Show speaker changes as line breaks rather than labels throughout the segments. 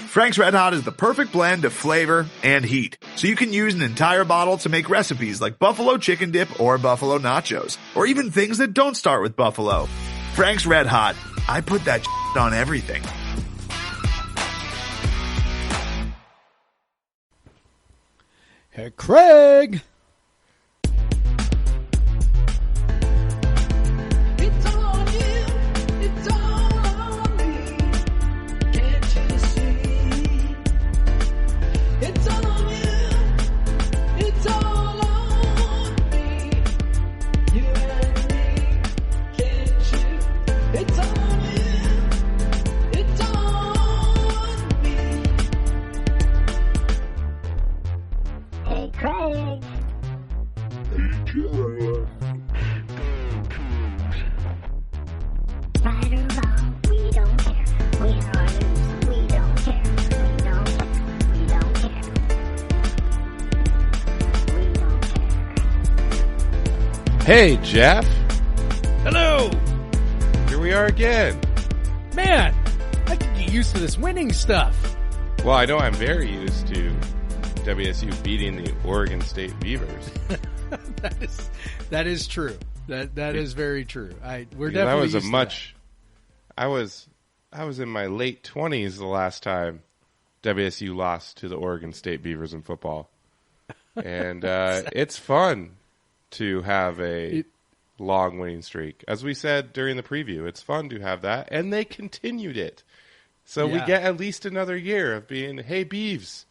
Frank's Red Hot is the perfect blend of flavor and heat, so you can use an entire bottle to make recipes like buffalo chicken dip or buffalo nachos, or even things that don't start with buffalo. Frank's Red Hot. I put that on everything.
Hey, Craig.
It's on you, it's all on me. Can't you see? It's on you, it's all on me. You and me, can't you? It's on you, it's on me.
Hey, Craig. Right or wrong, we don't care. Win or lose, we don't care. We don't care. We don't care. We don't care.
Hey, Jeff.
Hello.
Here we are again.
Man, I can get used to this winning stuff.
Well, I know I'm very used to WSU beating the Oregon State Beavers.
That is true. That is very true. We're
Because
definitely
I was
used to that.
I was in my late 20s the last time WSU lost to the Oregon State Beavers in football. And it's fun to have a long winning streak. As we said during the preview, it's fun to have that. And they continued it. So we
Yeah.
get at least another year of being, hey, Beavs,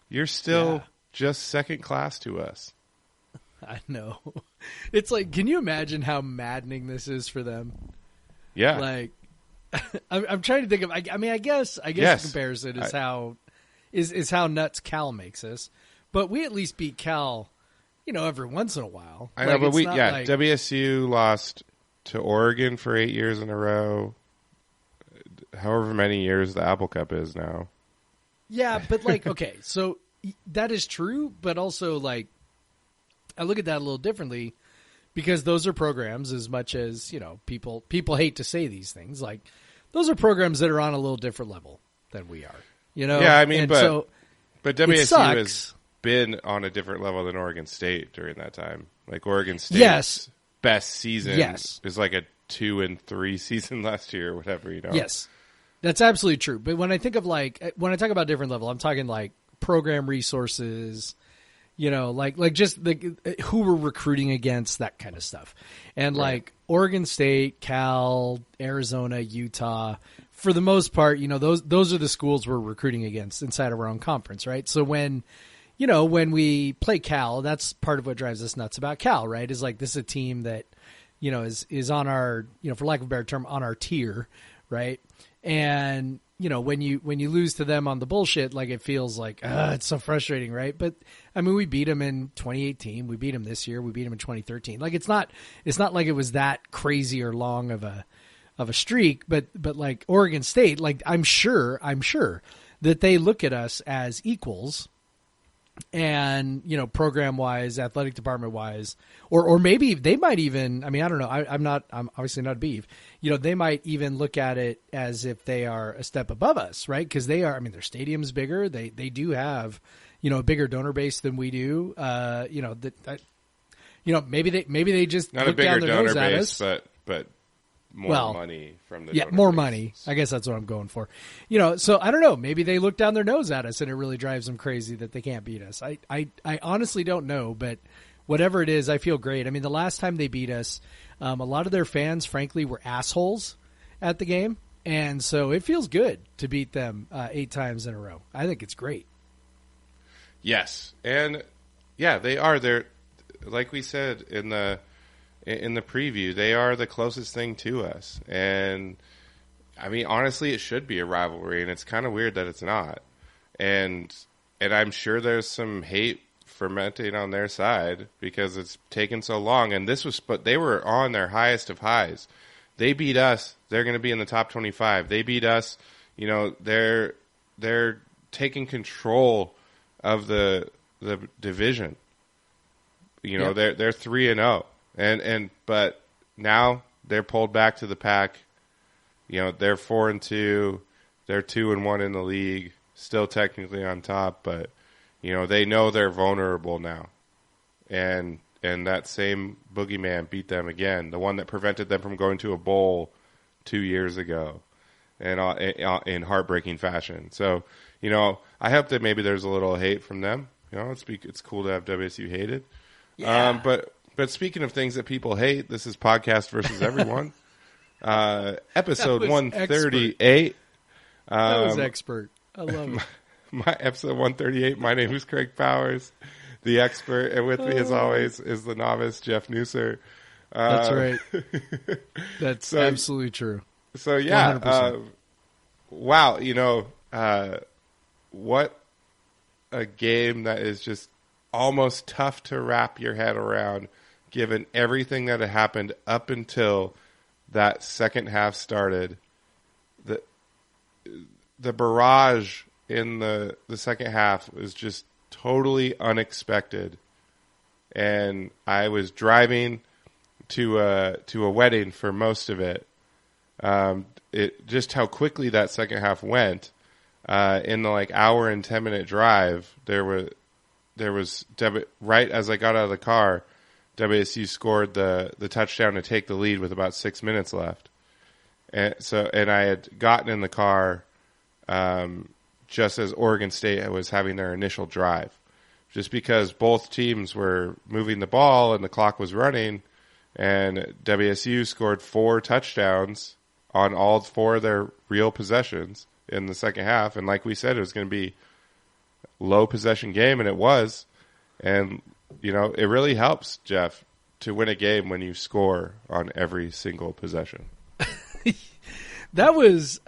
you're still
Yeah.
just second class to us.
I know. It's like, can you imagine how maddening this is for them?
Yeah.
Like, I'm trying to think of. I mean, I guess
Yes.
the comparison is how nuts Cal makes us, but we at least beat Cal, every once in a while.
I know,
Like,
but
it's not like-
WSU lost to Oregon for 8 years in a row. However many years the Apple Cup is now.
Yeah, but like, okay, so that is true, but also like, I look at that a little differently because those are programs. As much as people hate to say these things, like those are programs that are on a little different level than we are.
Yeah, I mean,
And
but
so
WSU
sucks.
has been on a different level than Oregon State during that time. Like Oregon State's
Yes.
best season
Yes.
is like a 2-3 season last year or whatever.
Yes, that's absolutely true. But when I think of when I talk about different level, I'm talking like program resources, like just who we're recruiting against, that kind of stuff. And
Right.
like Oregon State, Cal, Arizona, Utah, for the most part, those are the schools we're recruiting against inside of our own conference, right? So when we play Cal, that's part of what drives us nuts about Cal, right? Is like, this is a team that, is on our, for lack of a better term, on our tier, right? And, when you lose to them on the bullshit, like it feels like, it's so frustrating, right? But I mean, we beat them in 2018. We beat them this year. We beat them in 2013. Like, it's not like it was that crazy or long of a streak, but like Oregon State, like I'm sure that they look at us as equals. And, program wise, athletic department wise, or maybe they might even, I mean, I don't know. I'm obviously not a beef. They might even look at it as if they are a step above us, right? Cause they are, I mean, their stadium's bigger. They do have, a bigger donor base than we do. Maybe they just
Not a
look down
bigger
their
donor
nose at
base,
us.
but more money from the donor
more
base.
money. I guess that's what I'm going for. So I don't know. Maybe they look down their nose at us, and it really drives them crazy that they can't beat us. I honestly don't know, but whatever it is, I feel great. I mean, the last time they beat us, a lot of their fans, frankly, were assholes at the game, and so it feels good to beat them 8 times in a row. I think it's great.
Yes, and yeah, they are. They're, like we said in the preview, they are the closest thing to us. And I mean, honestly, it should be a rivalry, and it's kind of weird that it's not. And I'm sure there's some hate fermenting on their side because it's taken so long. And but they were on their highest of highs. They beat us, they're going to be in the top 25. They beat us, they're taking control of the division.
Yep.
They're 3-0. But now they're pulled back to the pack. They're 4-2. They're 2-1 in the league. still technically on top, but they know they're vulnerable now, and that same boogeyman beat them again, the one that prevented them from going to a bowl 2 years ago, and in heartbreaking fashion. So I hope that maybe there's a little hate from them. It's cool to have WSU hated.
Yeah.
But speaking of things that people hate, this is Podcast versus Everyone, episode 138.
That was expert. I love it.
My episode 138. My name is Craig Powers, the expert, and with me, as always, is the novice Jeff Newser.
That's right. That's absolutely true.
So yeah,
100%.
Wow. What a game that is just almost tough to wrap your head around, given everything that had happened up until that second half started. The barrage in the second half was just totally unexpected. And I was driving to a wedding for most of it. Just how quickly that second half went. In the hour and 10-minute drive, there was right as I got out of the car, WSU scored the touchdown to take the lead with about 6 minutes left. And I had gotten in the car just as Oregon State was having their initial drive, just because both teams were moving the ball and the clock was running, and WSU scored 4 touchdowns on all 4 of their real possessions in the second half. And like we said, it was going to be low possession game, and it was. And, it really helps, Jeff, to win a game when you score on every single possession.
It was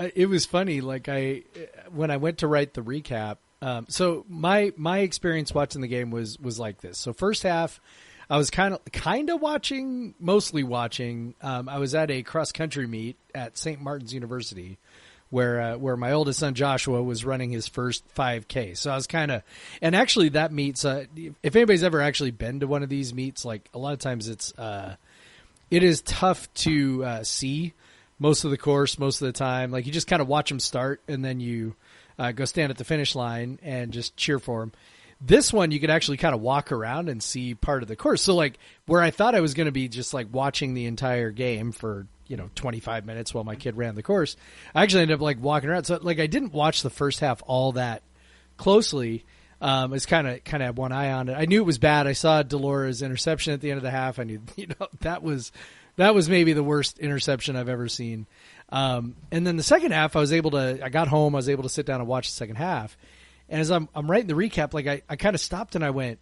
funny. When I went to write the recap, so my experience watching the game was like this. So first half, I was kind of watching, mostly watching. I was at a cross country meet at St. Martin's University, where my oldest son Joshua was running his first 5K. So I was and actually that meets, if anybody's ever actually been to one of these meets, a lot of times it is tough to see most of the course, most of the time. You just kind of watch them start, and then you go stand at the finish line and just cheer for them. This one, you could actually kind of walk around and see part of the course. So where I thought I was going to be just watching the entire game for 25 minutes while my kid ran the course, I actually ended up walking around. So I didn't watch the first half all that closely. It's kind of had one eye on it. I knew it was bad. I saw Delores' interception at the end of the half. I knew that was maybe the worst interception I've ever seen. And then the second half, I got home, I was able to sit down and watch the second half. And as I'm writing the recap, I kind of stopped and I went,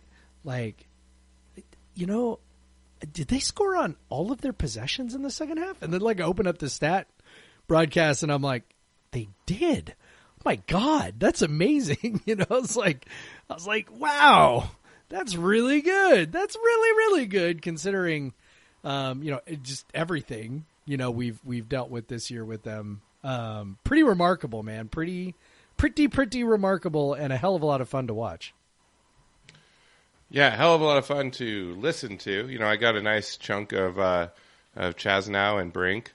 did they score on all of their possessions in the second half? And then I open up the stat broadcast and I'm like, they did. Oh my God, that's amazing. I was like, wow, that's really good. That's really, really good considering, just everything, we've dealt with this year with them. Pretty remarkable, man. Pretty remarkable, and a hell of a lot of fun to watch.
Yeah, hell of a lot of fun to listen to. I got a nice chunk of Chasnow and Brink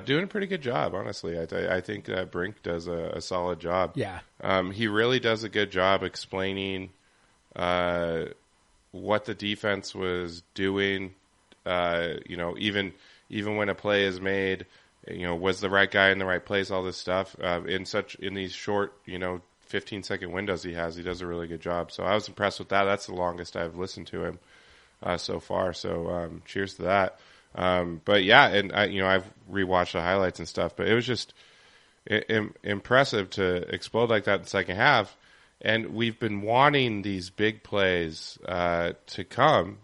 doing a pretty good job, honestly. I think that Brink does a solid job. Yeah. He really does a good job explaining what the defense was doing. Even when a play is made, was the right guy in the right place, all this stuff, in these short, 15-second windows he does a really good job. So I was impressed with that. That's the longest I've listened to him so far. So cheers to that. But yeah, and I've rewatched the highlights and stuff, but it was just impressive to explode like that in the second half. And we've been wanting these big plays to come.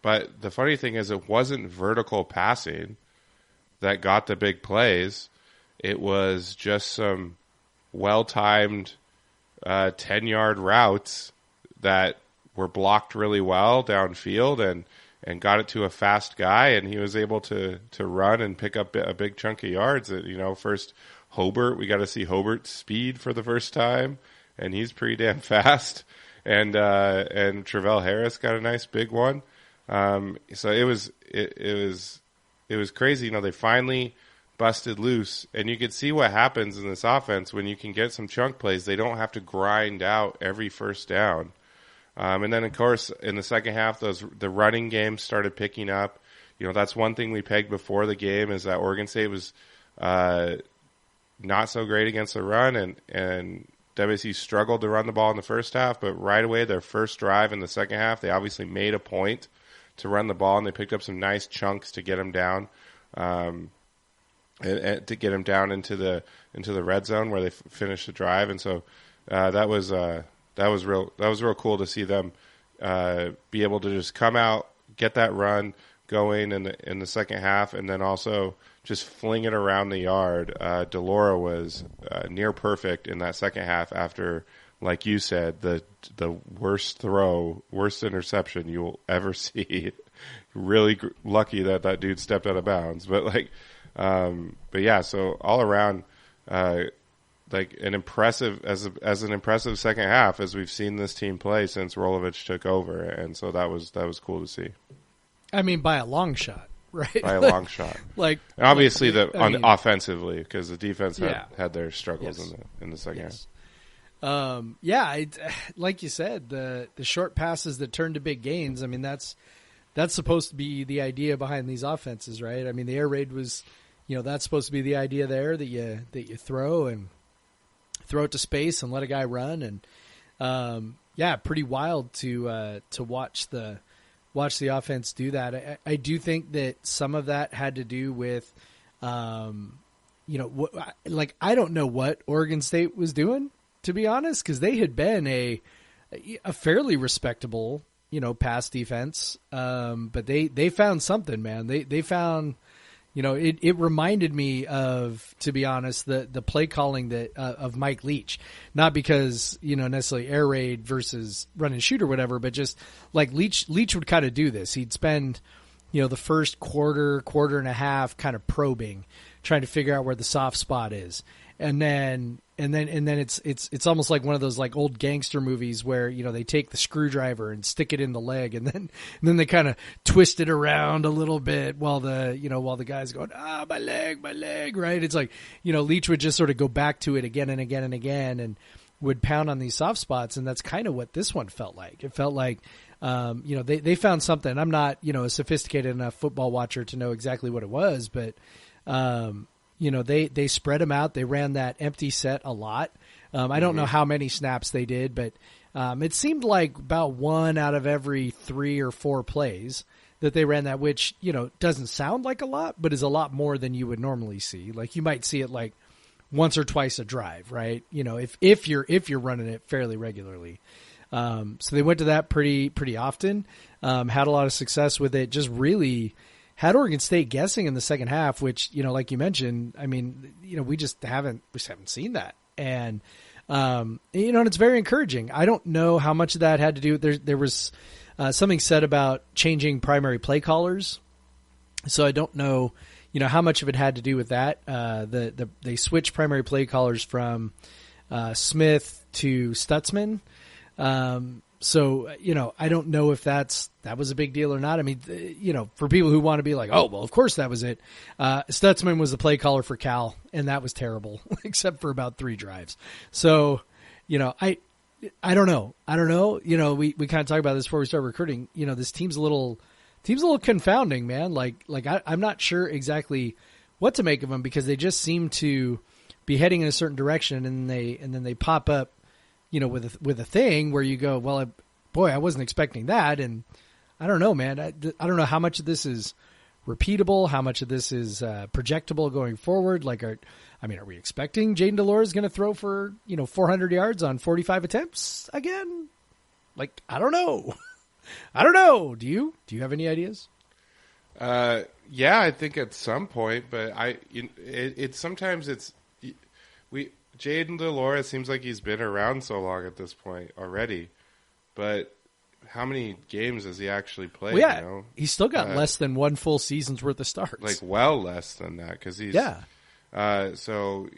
But the funny thing is, it wasn't vertical passing that got the big plays. It was just some well-timed 10-yard routes that were blocked really well downfield and got it to a fast guy, and he was able to run and pick up a big chunk of yards. First Hobart, we got to see Hobart's speed for the first time, and he's pretty damn fast. And Travell Harris got a nice big one. So it was crazy. They finally busted loose. And you could see what happens in this offense when you can get some chunk plays. They don't have to grind out every first down. And then, of course, in the second half, the running game started picking up. That's one thing we pegged before the game is that Oregon State was not so great against the run, and WSU struggled to run the ball in the first half, but right away, their first drive in the second half, they obviously made a point to run the ball, and they picked up some nice chunks to get them down, and to get them down into the red zone where they finished the drive, and so that was real cool to see them be able to just come out, get that run going in the second half, and then also just fling it around the yard. Delora was near perfect in that second half after, like you said, the worst interception you will ever see. Really lucky that dude stepped out of bounds. But yeah, so all around, like an impressive second half as we've seen this team play since Rolovich took over, and so that was cool to see.
I mean, by a long shot, right?
By a long shot.
And
obviously, offensively, because the defense had their struggles in the second half.
Like you said, the short passes that turn to big gains. I mean, that's supposed to be the idea behind these offenses, right? I mean, the air raid was, that's supposed to be the idea there that you throw it to space and let a guy run, and pretty wild to watch the offense do that. I do think that some of that had to do with, I don't know what Oregon State was doing, to be honest, because they had been a fairly respectable, pass defense. But they found something, man. They found, it reminded me of, to be honest, the play calling that of Mike Leach, not because necessarily air raid versus run and shoot or whatever, but just like Leach would kind of do this. He'd spend the first quarter and a half kind of probing, trying to figure out where the soft spot is, and then it's almost like one of those like old gangster movies where they take the screwdriver and stick it in the leg, and then they kind of twist it around a little bit while the guy's going, my leg, right? It's like Leach would just sort of go back to it again and again and again, and would pound on these soft spots, and that's kind of what this one felt like. It felt like they found something. I'm not a sophisticated enough football watcher to know exactly what it was, but they spread them out. They ran that empty set a lot. I don't know how many snaps they did, but it seemed like about 1 out of every 3 or 4 plays that they ran that, which, doesn't sound like a lot, but is a lot more than you would normally see. Like you might see it like once or twice a drive, right? If you're running it fairly regularly. So they went to that pretty often, had a lot of success with it, just really had Oregon State guessing in the second half, which, like you mentioned, I mean, we just haven't seen that. And, and it's very encouraging. I don't know how much of that had to do. There was something said about changing primary play callers. So I don't know, how much of it had to do with that. They switched primary play callers from Smith to Stutzman. So, I don't know if that was a big deal or not. I mean, for people who want to be like, oh, well, of course that was it. Stutzman was the play caller for Cal, and that was terrible, except for about 3 drives. So, I don't know. We kind of talked about this before we started recruiting. This team's a little confounding, man. I'm not sure exactly what to make of them, because they just seem to be heading in a certain direction, and then they pop up, with a thing where you go, well, I wasn't expecting that. And I don't know, man. I don't know how much of this is repeatable, how much of this is projectable going forward. Are we expecting Jaden Delora is going to throw for, 400 yards on 45 attempts again? I don't know. I don't know. Do you have any ideas?
Yeah, I think at some point, but Jaden Delora seems like he's been around so long at this point already, but how many games has he actually played?
Well, yeah, he's still got less than 1 full season's worth of starts.
Well less than that, because he's so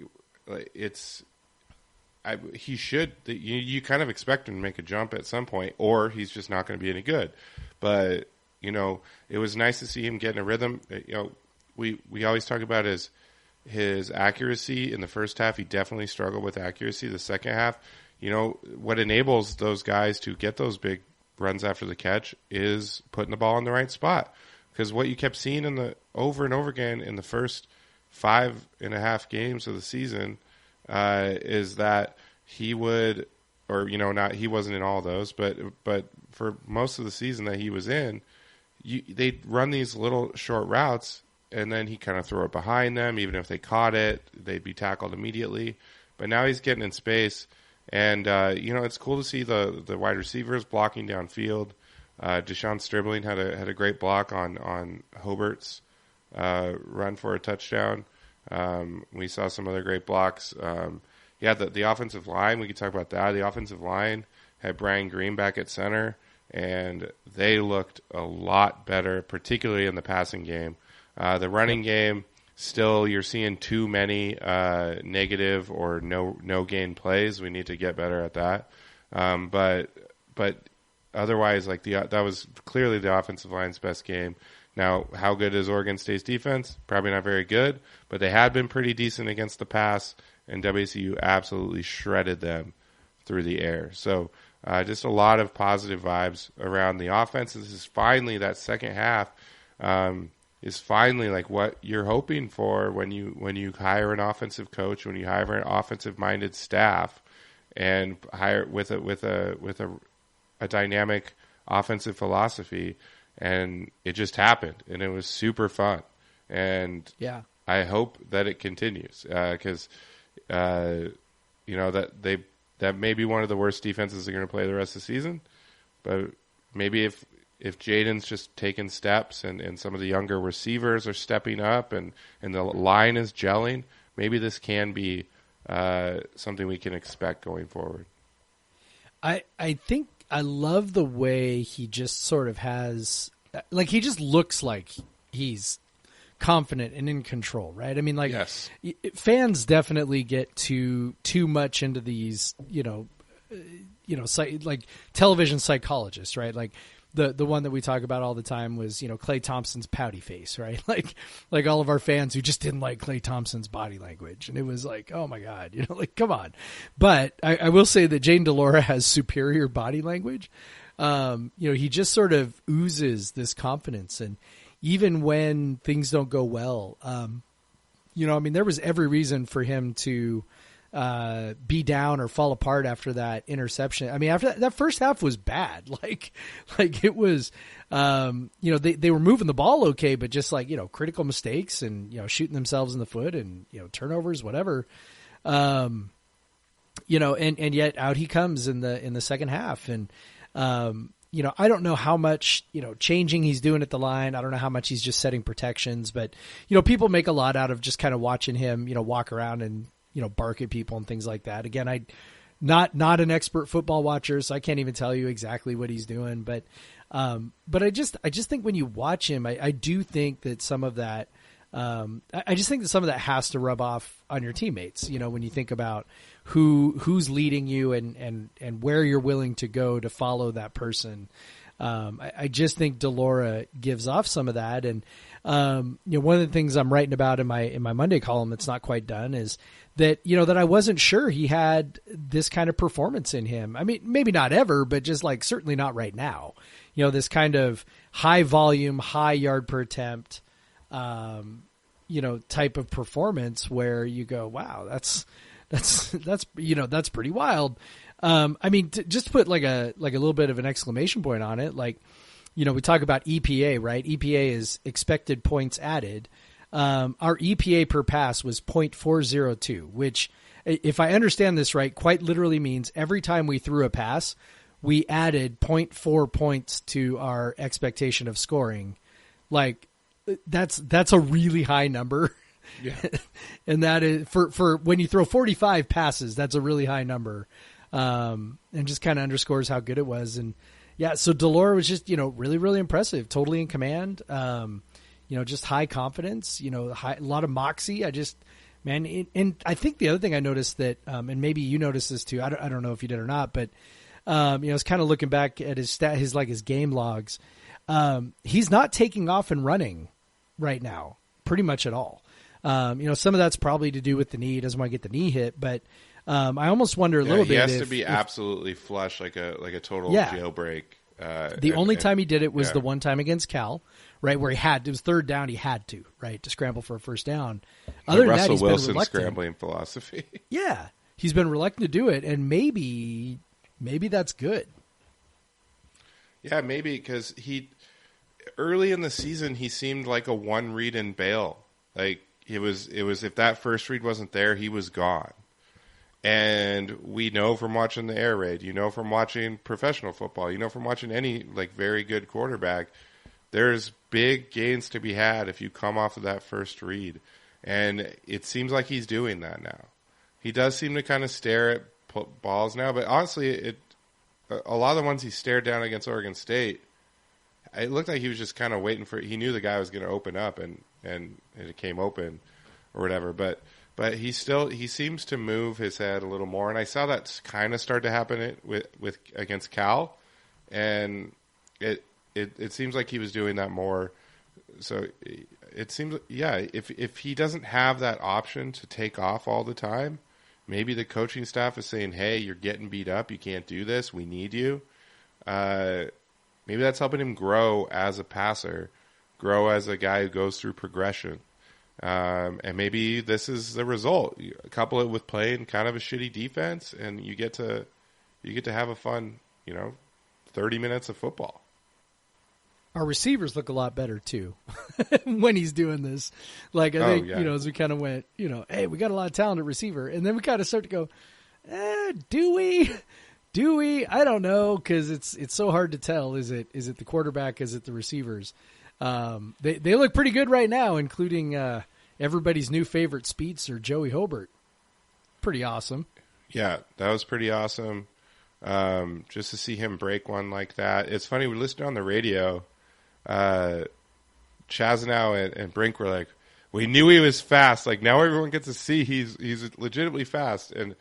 he should. You kind of expect him to make a jump at some point, or he's just not going to be any good. But it was nice to see him get in a rhythm. We always talk about his his accuracy in the first half. He definitely struggled with accuracy. The second half, what enables those guys to get those big runs after the catch is putting the ball in the right spot. Because what you kept seeing over and over again in the first 5.5 games of the season is that he would, or he wasn't in all those, but for most of the season that he was in, they'd run these little short routes, and then he kind of throw it behind them. Even if they caught it, they'd be tackled immediately. But now he's getting in space, and it's cool to see the wide receivers blocking downfield. Deshaun Stribling had a great block on Hobart's run for a touchdown. We saw some other great blocks. The offensive line, we could talk about that. The offensive line had Brian Green back at center, and they looked a lot better, particularly in the passing game. The running game, still you're seeing too many negative or no gain plays. We need to get better at that. But otherwise, that was clearly the offensive line's best game. Now, how good is Oregon State's defense? Probably not very good, but they had been pretty decent against the pass, and WSU absolutely shredded them through the air. So just a lot of positive vibes around the offense. This is finally, that second half is finally like what you're hoping for when you hire an offensive coach, when you hire an offensive-minded staff, and hire with a dynamic offensive philosophy. And it just happened, and it was super fun. And
yeah,
I hope that it continues because that may be one of the worst defenses they're going to play the rest of the season. But maybe if Jaden's just taking steps and some of the younger receivers are stepping up and the line is gelling, maybe this can be something we can expect going forward.
I think I love the way he just sort of has, he just looks like he's confident and in control, right? I mean,
yes.
Fans definitely get too much into these, television psychologists, right? Like the one that we talk about all the time was, Klay Thompson's pouty face, right? Like all of our fans who just didn't like Klay Thompson's body language. And it was like, oh my God, come on. But I will say that Jaden DeLora has superior body language. He just sort of oozes this confidence. And even when things don't go well, there was every reason for him to be down or fall apart after that interception. I mean, after that first half was bad. Like it was, they were moving the ball okay, but just critical mistakes and, shooting themselves in the foot and, turnovers, whatever. And yet out he comes in the second half. And, I don't know how much, changing he's doing at the line. I don't know how much he's just setting protections, but, people make a lot out of just kind of watching him, walk around and, bark at people and things like that. Again, not an expert football watcher, so I can't even tell you exactly what he's doing. But I just think when you watch him, I do think that some of that, I just think that some of that has to rub off on your teammates. When you think about who's leading you and where you're willing to go to follow that person. I just think DeLora gives off some of that. And, one of the things I'm writing about in my Monday column that's not quite done is that, that I wasn't sure he had this kind of performance in him. I mean, maybe not ever, but just certainly not right now. This kind of high volume, high yard per attempt, type of performance where you go, wow, that's pretty wild. Just to put a little bit of an exclamation point on it, we talk about EPA, right? EPA is expected points added. Our EPA per pass was 0.402, which, if I understand this right, quite literally means every time we threw a pass, we added 0.4 points to our expectation of scoring. That's a really high number.
Yeah.
And that is for when you throw 45 passes, that's a really high number. And just kind of underscores how good it was. And yeah, so DeLora was just, really, really impressive, totally in command. Just high confidence, a lot of moxie. And I think the other thing I noticed that, and maybe you noticed this too, I don't know if you did or not, but, I was kind of looking back at his game logs. He's not taking off and running right now, pretty much at all. Some of that's probably to do with the knee. He doesn't want to get the knee hit, but I almost wonder a little bit.
He has
if,
to be
if,
absolutely flush, like a total
Yeah.
jailbreak.
The only time he did it was
yeah.
the one time against Cal, right, where it was third down. He had to, right, to scramble for a first down. Other
The
than that,
Russell
he's been
Wilson
reluctant.
scrambling philosophy.
Yeah, he's been reluctant to do it, and maybe that's good.
Yeah, maybe because early in the season he seemed like a one read and bail. Like it was if that first read wasn't there, he was gone. And we know from watching the air raid, from watching professional football, from watching any like very good quarterback, there's big gains to be had if you come off of that first read. And it seems like he's doing that now. He does seem to kind of stare at balls now, but honestly, a lot of the ones he stared down against Oregon State, it looked like he was just kind of waiting he knew the guy was going to open up and it came open or whatever, but he seems to move his head a little more, and I saw that kind of start to happen with against Cal, and it seems like he was doing that more. So it seems, yeah, if he doesn't have that option to take off all the time, maybe the coaching staff is saying, "Hey, you're getting beat up. You can't do this. We need you." Maybe that's helping him grow as a passer, grow as a guy who goes through progression. And maybe this is the result. You couple it with playing kind of a shitty defense, and you get to have a fun, 30 minutes of football.
Our receivers look a lot better too when he's doing this. Like I think,
yeah.
As we kind of went, hey, we got a lot of talent at receiver, and then we kind of start to go, do we? Do we? I don't know, because it's so hard to tell. Is it the quarterback? Is it the receivers? They look pretty good right now, including everybody's new favorite speedster, Joey Hobart. Pretty awesome. Yeah,
that was pretty awesome. Just to see him break one like that. It's funny, we listened on the radio. Chazanow and Brink were like, we knew he was fast. Like, now everyone gets to see he's legitimately fast. And,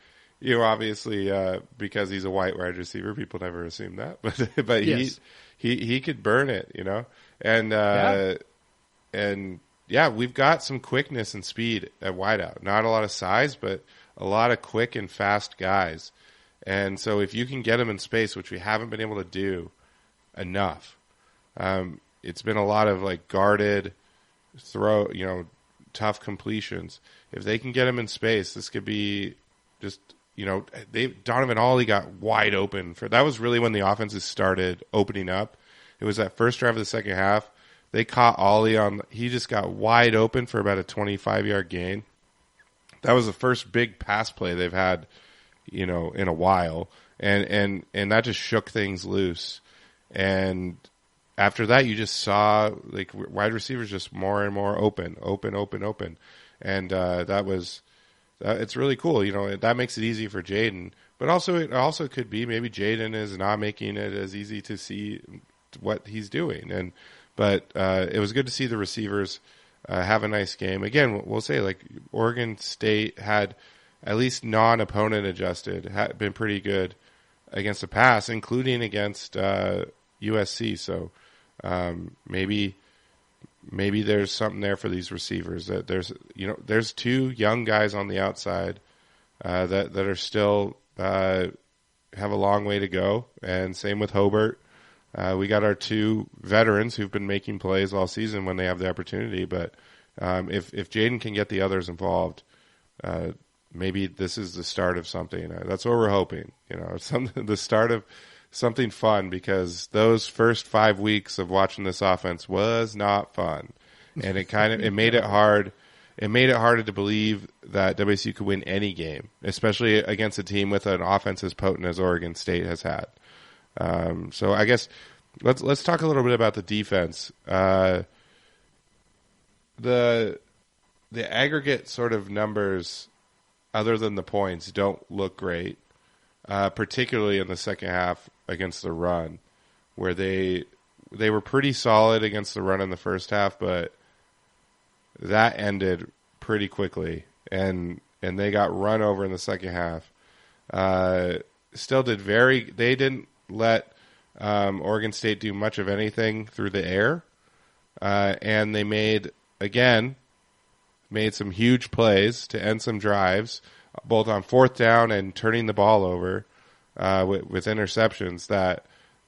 obviously, because he's a white wide receiver, people never assume that. But
yes.
he could burn it, And, we've got some quickness and speed at wideout. Not a lot of size, but a lot of quick and fast guys. And so if you can get them in space, which we haven't been able to do enough, it's been a lot of like guarded throw, tough completions. If they can get them in space, this could be just, Donovan Ollie got wide open that was really when the offenses started opening up. It was that first drive of the second half. They caught Ollie he just got wide open for about a 25-yard gain. That was the first big pass play they've had, in a while. And that just shook things loose. And after that, you just saw like wide receivers just more and more open. And it's really cool. That makes it easy for Jaden. But it also could be maybe Jaden is not making it as easy to see what he's doing. But it was good to see the receivers have a nice game. Again, we'll say like Oregon State had at least non-opponent adjusted, had been pretty good against the pass, including against USC. So maybe there's something there for these receivers. That there's two young guys on the outside that are still have a long way to go, and same with Hobart. We got our two veterans who've been making plays all season when they have the opportunity. But if Jaden can get the others involved, maybe this is the start of something. That's what we're hoping. The start of something fun, because those first 5 weeks of watching this offense was not fun, and it made it hard. It made it harder to believe that WSU could win any game, especially against a team with an offense as potent as Oregon State has had. So I guess let's talk a little bit about the defense. The aggregate sort of numbers, other than the points, don't look great, particularly in the second half against the run, where they were pretty solid against the run in the first half, but that ended pretty quickly, and they got run over in the second half. They didn't let Oregon State do much of anything through the air, and they made, again, made some huge plays to end some drives, both on fourth down and turning the ball over with interceptions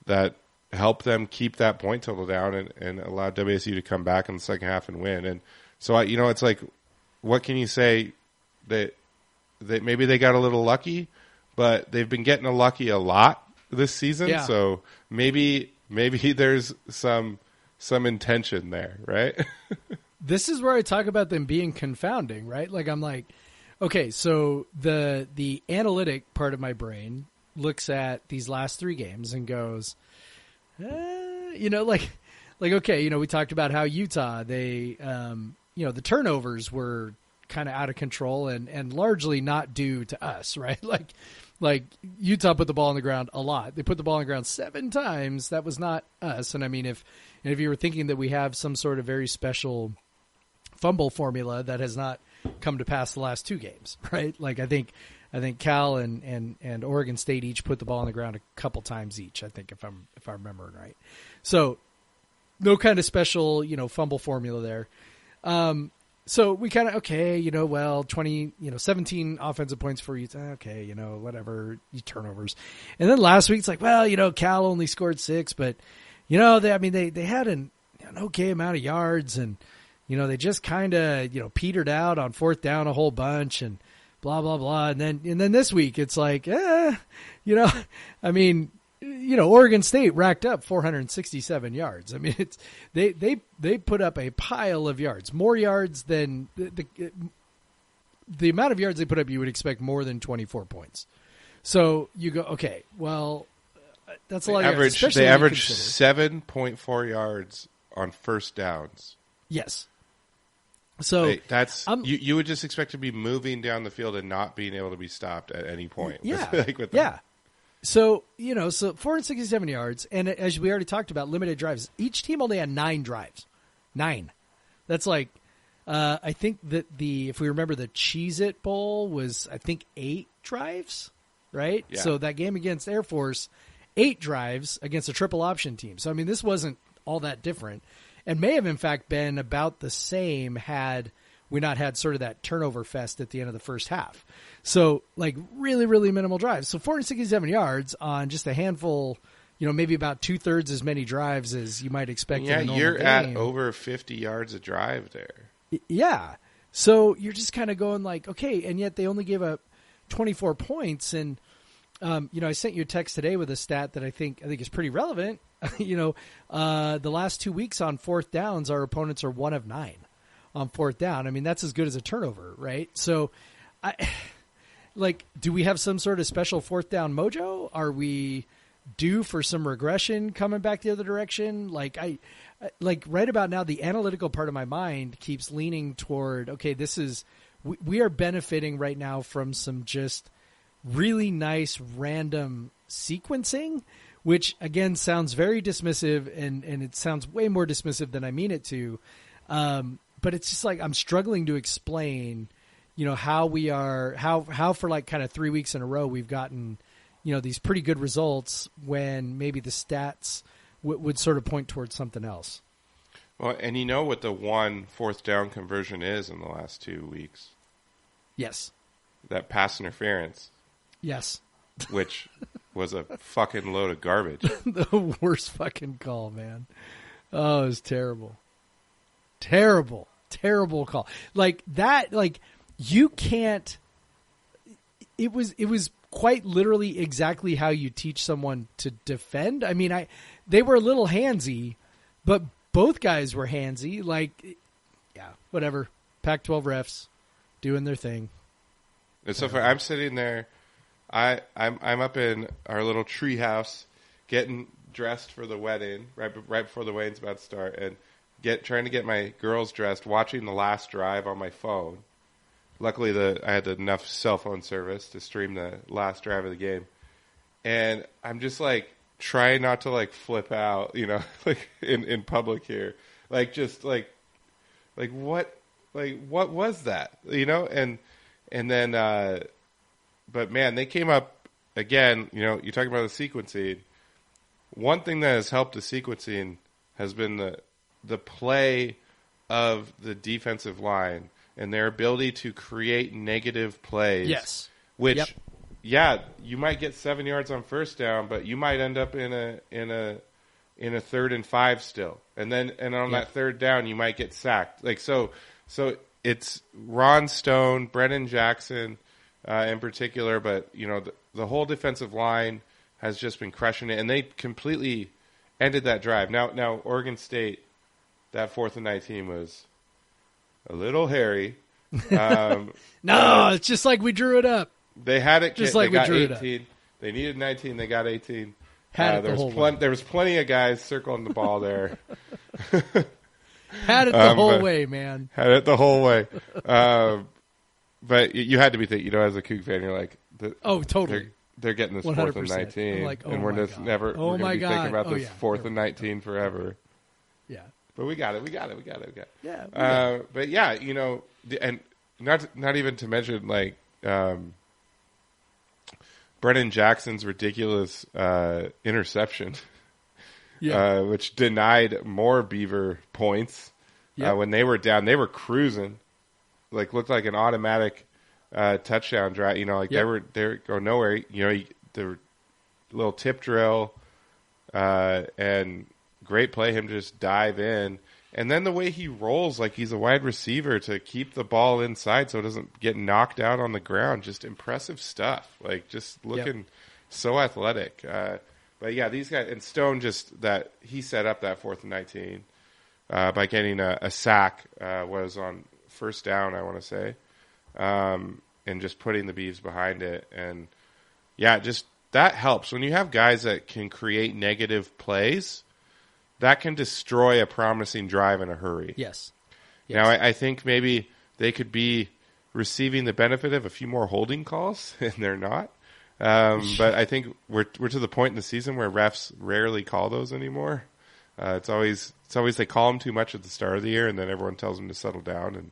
that helped them keep that point total down and allowed WSU to come back in the second half and win. And so, it's like, what can you say? That maybe they got a little lucky, but they've been getting lucky a lot this season.
Yeah.
So maybe there's some intention there, right?
This is where I talk about them being confounding, right? Like, I'm like, okay, so the analytic part of my brain looks at these last 3 games and goes, like, okay, we talked about how Utah, they, the turnovers were kind of out of control and largely not due to us, right? Like Utah put the ball on the ground a lot. They put the ball on the ground 7 times. That was not us. And I mean, if you were thinking that we have some sort of very special fumble formula, that has not come to pass the last 2 games, right? Like I think Cal and Oregon State each put the ball on the ground a couple times each, I think, if I'm remembering right. So no kind of special, fumble formula there. So we kind of, okay, 17 offensive points for Utah. Okay, whatever, turnovers. And then last week it's like, well, Cal only scored 6, but, they had an okay amount of yards and, they just kind of, petered out on fourth down a whole bunch and blah, blah, blah. And then this week it's like, Oregon State racked up 467 yards. I mean, it's they put up a pile of yards, more yards than the amount of yards they put up. You would expect more than 24 points. So you go, okay, well, that's a lot of yards.
They averaged 7.4 yards on first downs.
Yes. So
that's you would just expect to be moving down the field and not being able to be stopped at any point.
Yeah, yeah. So, so 467 yards, and as we already talked about, limited drives. Each team only had 9 drives. 9. That's like, I think that if we remember, the Cheez-It Bowl was, I think, 8 drives, right?
Yeah.
So that game against Air Force, 8 drives against a triple option team. So, I mean, this wasn't all that different, and may have, in fact, been about the same had we not had sort of that turnover fest at the end of the first half. So, like, really, really minimal drives. So 467 yards on just a handful, maybe about 2/3 as many drives as you might expect.
Yeah,
in a normal
you're
game.
at over 50 yards a drive there.
Yeah. So you're just kind of going like, okay, and yet they only gave up 24 points. And, I sent you a text today with a stat that I think is pretty relevant. The last 2 weeks on fourth downs, our opponents are 1 of 9 on fourth down. I mean, that's as good as a turnover, right? So, do we have some sort of special fourth down mojo? Are we due for some regression coming back the other direction? Right about now, the analytical part of my mind keeps leaning toward, okay, we are benefiting right now from some just really nice random sequencing, which again sounds very dismissive and it sounds way more dismissive than I mean it to. But it's just like, I'm struggling to explain, how we are, how for like kind of 3 weeks in a row, we've gotten, these pretty good results when maybe the stats would sort of point towards something else.
Well, and what the 1 fourth down conversion is in the last 2 weeks?
Yes.
That pass interference.
Yes.
Which was a fucking load of garbage.
The worst fucking call, man. Oh, it was terrible. Terrible call. Like that, you can't, it was quite literally exactly how you teach someone to defend. I mean, they were a little handsy, but both guys were handsy. Yeah, whatever. Pac-12 refs doing their thing.
It's so funny. I'm sitting there. I'm up in our little tree house getting dressed for the wedding right before the wedding's about to start, and trying to get my girls dressed, watching the last drive on my phone. Luckily, I had enough cell phone service to stream the last drive of the game, and I'm just trying not to flip out, in public here, what was that, and then, but man, they came up again. You're talking about the sequencing. One thing that has helped the sequencing has been the play of the defensive line. and their ability to create negative plays.
Yes.
Which,
Yep.
yeah, you might get 7 yards on first down, but you might end up in a 3rd and 5 still, and on that third down you might get sacked. Like so it's Ron Stone, Brennan Jackson, in particular, but the whole defensive line has just been crushing it, and they completely ended that drive. Now Oregon State, that 4th and 19 was a little hairy.
No, it's just like we drew it up.
They had it.
Just like
they
we
got
drew it up.
18. They needed 19. They got 18.
Had it the whole way.
There was plenty of guys circling the ball there.
Had it the whole way, man.
Had it the whole way. But you had to be thinking, as a Coug fan, you're like,
totally.
They're getting this 4th and 19,
I'm like,
and we're just never.
Oh
we're going to be thinking about this 4th
never.
and 19 forever.
Yeah.
But we got it.
Yeah.
But yeah, and not even to mention like Brennan Jackson's ridiculous interception, which denied more Beaver points. When they were down, they were cruising, like looked like an automatic touchdown drive. They were going nowhere. The little tip drill and great play. Him just dive in. And then the way he rolls like he's a wide receiver to keep the ball inside so it doesn't get knocked out on the ground. Just impressive stuff. Like, just looking so athletic. But, yeah, these guys – and Stone just – that he set up that 4th and 19 by getting a sack was on first down, I want to say, and just putting the Beavs behind it. And, yeah, just that helps. When you have guys that can create negative plays – that can destroy a promising drive in a hurry.
Yes.
Now, I think maybe they could be receiving the benefit of a few more holding calls, and they're not. But I think we're to the point in the season where refs rarely call those anymore. It's always they call them too much at the start of the year, and then everyone tells them to settle down,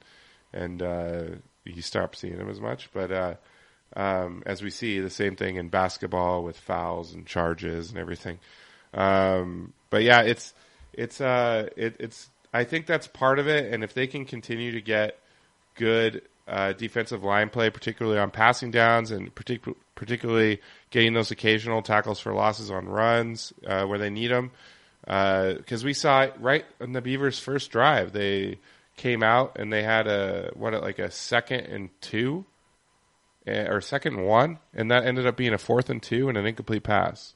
and you stop seeing them as much. But as we see, the same thing in basketball with fouls and charges and everything. But yeah, it's I think that's part of it. And if they can continue to get good defensive line play, particularly on passing downs, and particularly getting those occasional tackles for losses on runs where they need them, because we saw it right in the Beavers' first drive, they came out and they had a 2nd and 2 or 2nd and 1, and that ended up being a 4th and 2 and an incomplete pass.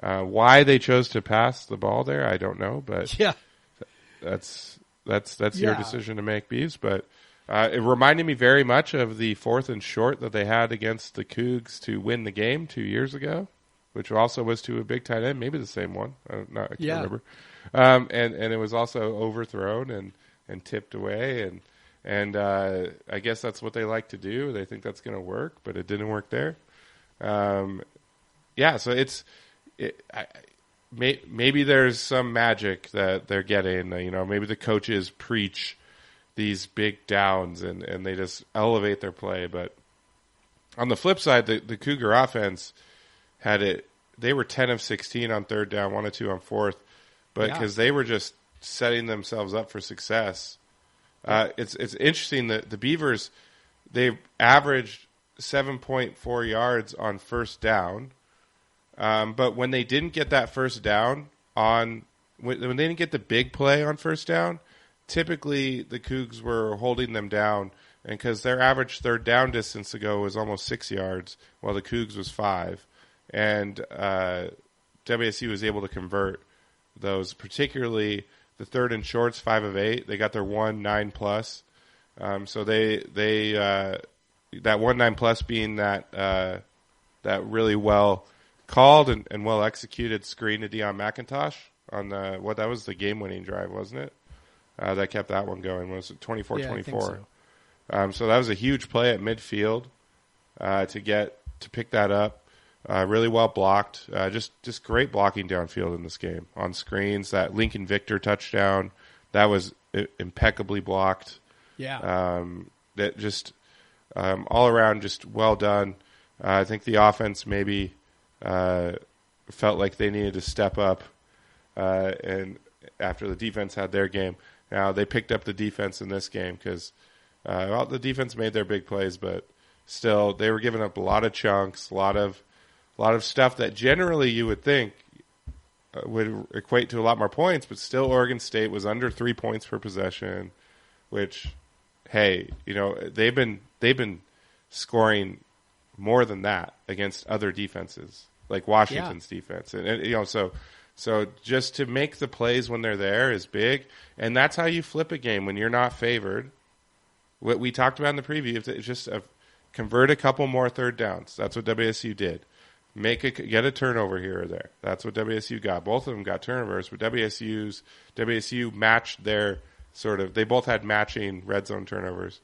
Why they chose to pass the ball there, I don't know, but that's your decision to make, Beavs. But it reminded me very much of the 4th and short that they had against the Cougs to win the game 2 years ago, which also was to a big tight end, maybe the same one. I can't remember. And it was also overthrown and tipped away, and I guess that's what they like to do. They think that's going to work, but it didn't work there. So it's. Maybe there's some magic that they're getting. Maybe the coaches preach these big downs and they just elevate their play. But on the flip side, the Cougar offense had it. They were 10 of 16 on third down, 1 of 2 on fourth, but because they were just setting themselves up for success. It's interesting that the Beavers, they averaged 7.4 yards on first down. But when they didn't get that first down when they didn't get the big play on first down, typically the Cougs were holding them down, and because their average third down distance ago was almost 6 yards, while the Cougs was 5, and WSU was able to convert those, particularly the third and shorts, 5 of 8. They got their 1-9+. So they that 1-9+ being that really well called and well executed screen to Deion McIntosh on that was the game winning drive, wasn't it? That kept that one going. Was it 24-24? So that was a huge play at midfield to pick that up. Really well blocked. Just great blocking downfield in this game on screens. That Lincoln Victor touchdown, that was impeccably blocked.
Yeah.
That just all around just well done. I think the offense maybe felt like they needed to step up, and after the defense had their game. Now they picked up the defense in this game because Well, the defense made their big plays, but still, they were giving up a lot of chunks, a lot of stuff that generally you would think would equate to a lot more points, but still Oregon State was under 3 points per possession, which, hey, they've been scoring more than that against other defenses, like Washington's defense. And so just to make the plays when they're there is big, and that's how you flip a game when you're not favored. What we talked about in the preview, it's just convert a couple more third downs. That's what WSU did. Get a turnover here or there. That's what WSU got. Both of them got turnovers, but WSU matched their they both had matching red zone turnovers.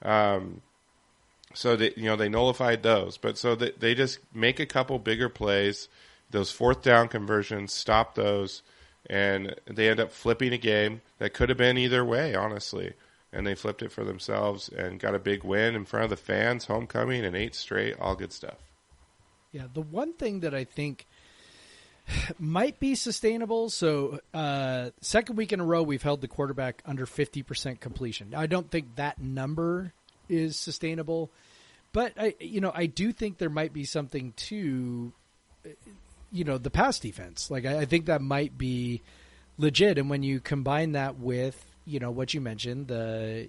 So they nullified those, but so they just make a couple bigger plays. Those fourth down conversions, stop those, and they end up flipping a game that could have been either way, honestly. And they flipped it for themselves and got a big win in front of the fans, homecoming, and 8 straight, all good stuff.
Yeah, the one thing that I think might be sustainable, so second week in a row we've held the quarterback under 50% completion. I don't think that number is sustainable, but I do think there might be something to the pass defense. Like I think that might be legit, and when you combine that with what you mentioned, the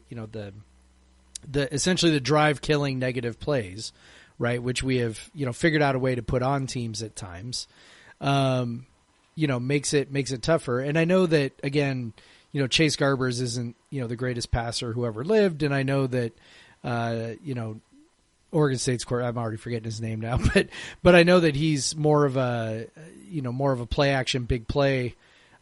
essentially the drive killing negative plays, right, which we have figured out a way to put on teams at times, makes it tougher. And I know that, again, Chase Garbers isn't the greatest passer who ever lived, and I know that Oregon State's I'm already forgetting his name now, but I know that he's more of a play action big play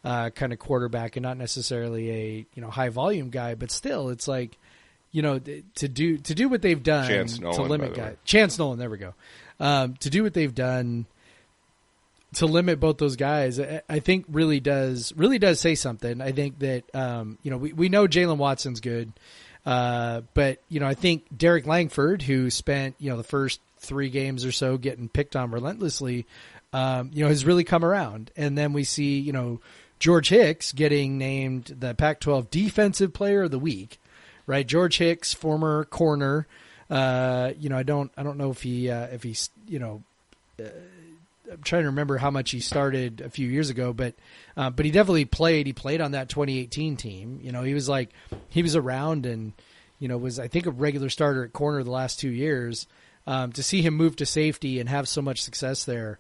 kind of quarterback, and not necessarily a high volume guy. But still, it's like to do what they've done
Chance Nolan,
to limit guys. Chance Nolan, there we go. To do what they've done to limit both those guys, I think really does say something. I think that we know Jalen Watson's good. But I think Derek Langford, who spent, the first 3 games or so getting picked on relentlessly, has really come around. And then we see, George Hicks getting named the Pac-12 Defensive Player of the Week, right? George Hicks, former corner. I don't know if he's, I'm trying to remember how much he started a few years ago, but he definitely played. He played on that 2018 team. He was around and, was, I think, a regular starter at corner the last 2 years. To see him move to safety and have so much success there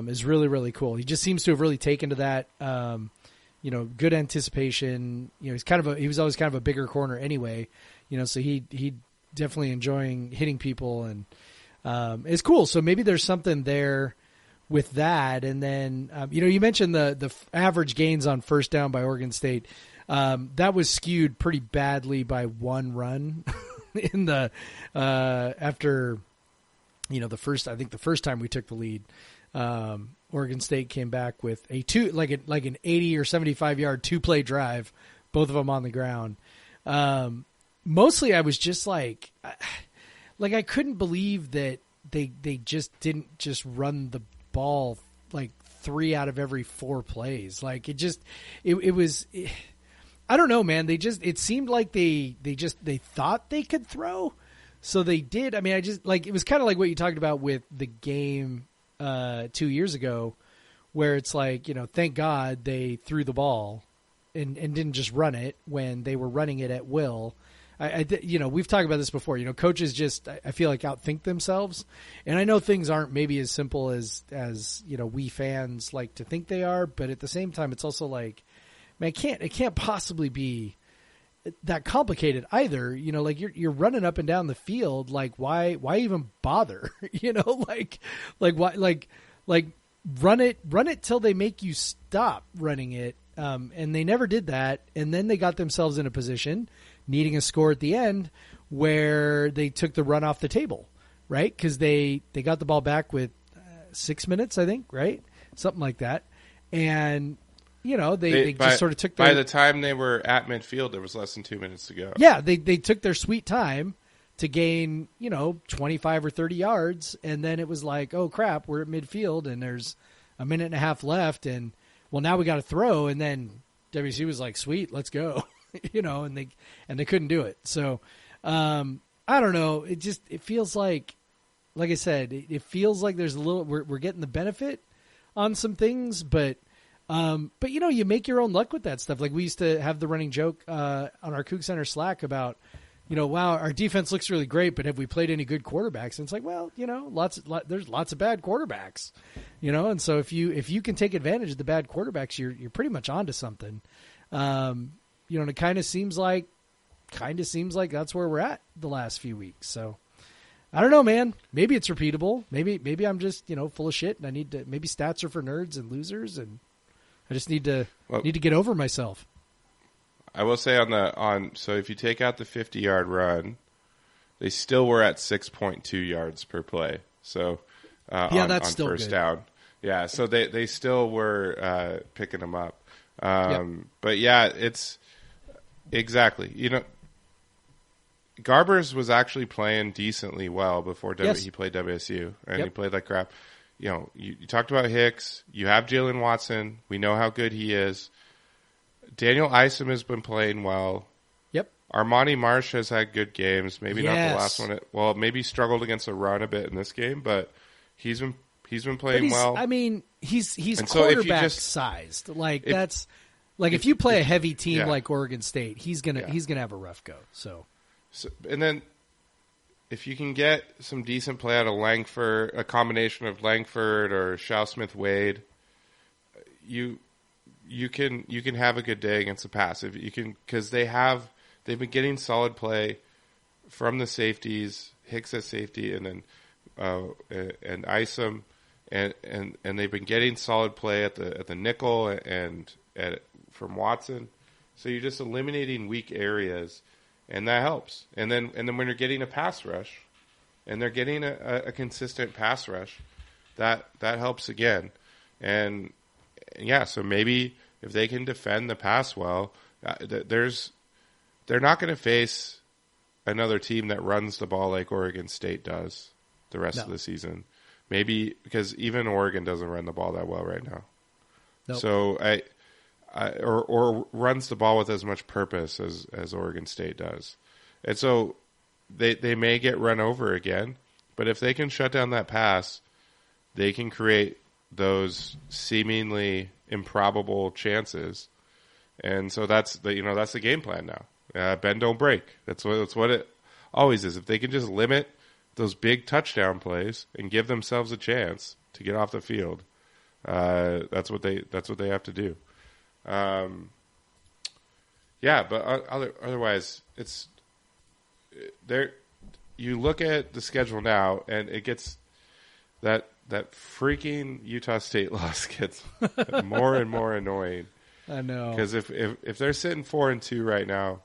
is really, really cool. He just seems to have really taken to that, good anticipation. He was always kind of a bigger corner anyway, so he definitely enjoying hitting people, and it's cool. So maybe there's something there with that. And then, you mentioned the average gains on first down by Oregon State. That was skewed pretty badly by one run in the after the first time we took the lead. Oregon State came back with a an 80 or 75 yard 2-play drive, both of them on the ground. Mostly I was just I couldn't believe that they just didn't just run the ball 3 out of every 4 plays. It was I don't know, man. It seemed like they thought they could throw, so they did. I mean, it was kind of like what you talked about with the game 2 years ago, where it's thank God they threw the ball and didn't just run it when they were running it at will. We've talked about this before. Coaches just, I feel like, outthink themselves, and I know things aren't maybe as simple as we fans like to think they are, but at the same time, it's also man, it can't possibly be that complicated either. You're running up and down the field. Why even bother? Why run it till they make you stop running it. And they never did that. And then they got themselves in a position needing a score at the end where they took the run off the table, right? Because they got the ball back with 6 minutes, I think, right? Something like that. And they just sort of took
by the time they were at midfield, there was less than 2 minutes to go.
Yeah, they took their sweet time to gain 25 or 30 yards, and then it was oh crap, we're at midfield and there's a minute and a half left, and well, now we got to throw, and then WC was sweet, let's go, and they couldn't do it. So I don't know. It feels like I said, it feels like there's a little, we're getting the benefit on some things, but you make your own luck with that stuff. Like we used to have the running joke, on our Cougs Center Slack about, wow, our defense looks really great, but have we played any good quarterbacks? And it's like, well, there's lots of bad quarterbacks, and so if you can take advantage of the bad quarterbacks, you're pretty much onto something. And it kind of seems like that's where we're at the last few weeks. So I don't know, man. Maybe it's repeatable. Maybe I'm just, full of shit and I need to, maybe stats are for nerds and losers and I just need to get over myself.
I will say so if you take out the 50-yard run, they still were at 6.2 yards per play. So
that's
on
still
first
good.
down. Yeah, so they still were picking them up.
Yep.
But yeah, it's exactly, Garbers was actually playing decently well before he played WSU, and he played like crap. You talked about Hicks. You have Jalen Watson. We know how good he is. Daniel Isom has been playing well.
Yep.
Armani Marsh has had good games. Maybe not the last one. Maybe struggled against the run a bit in this game, but he's been playing well.
I mean, he's
And so if you
quarterback
just-
sized. If you play a heavy team like Oregon State, he's gonna have a rough go. So,
and then if you can get some decent play out of Langford, a combination of Langford or Shao Smith-Wade, you can have a good day against the pass. If you can, because they've been getting solid play from the safeties, Hicks at safety, and then and Isom, and they've been getting solid play at the nickel and from Watson. So you're just eliminating weak areas. And that helps. And then when you're getting a pass rush, and they're getting a consistent pass rush, that helps again. And so maybe if they can defend the pass well, they're not going to face another team that runs the ball like Oregon State does the rest of the season. Maybe because even Oregon doesn't run the ball that well right now.
Nope.
So or runs the ball with as much purpose as Oregon State does. And so they may get run over again, but if they can shut down that pass, they can create those seemingly improbable chances. And so that's the game plan now. Bend don't break. That's what it always is. If they can just limit those big touchdown plays and give themselves a chance to get off the field, that's what they have to do. But otherwise, it's there. You look at the schedule now, and it gets that freaking Utah State loss gets more and more annoying.
I know,
because if they're sitting 4-2 right now,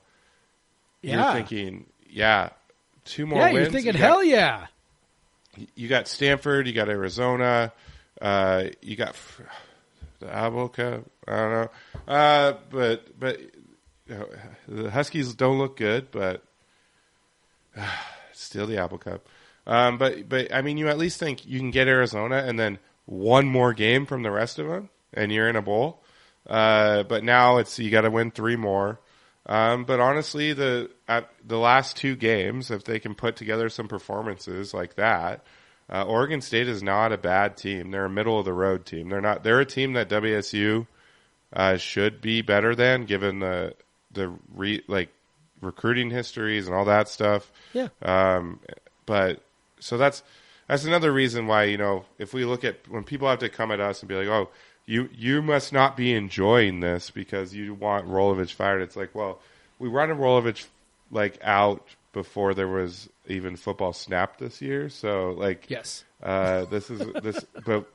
you're thinking, 2 more wins.
You're thinking, hell yeah.
You got Stanford, you got Arizona, you got the Apple Cup. I don't know, but the Huskies don't look good, but still the Apple Cup. But I mean, you at least think you can get Arizona and then one more game from the rest of them, and you're in a bowl. But now you got to win 3 more. But honestly, the last 2 games, if they can put together some performances like that, Oregon State is not a bad team. They're a middle of the road team. They're a team that WSU should be better than, given the recruiting histories and all that stuff.
Yeah.
But so that's another reason why, if we look at when people have to come at us and be like, oh, you must not be enjoying this because you want Rolovich fired. It's like, well, we wanted Rolovich out before there was even football snapped this year. So
yes,
but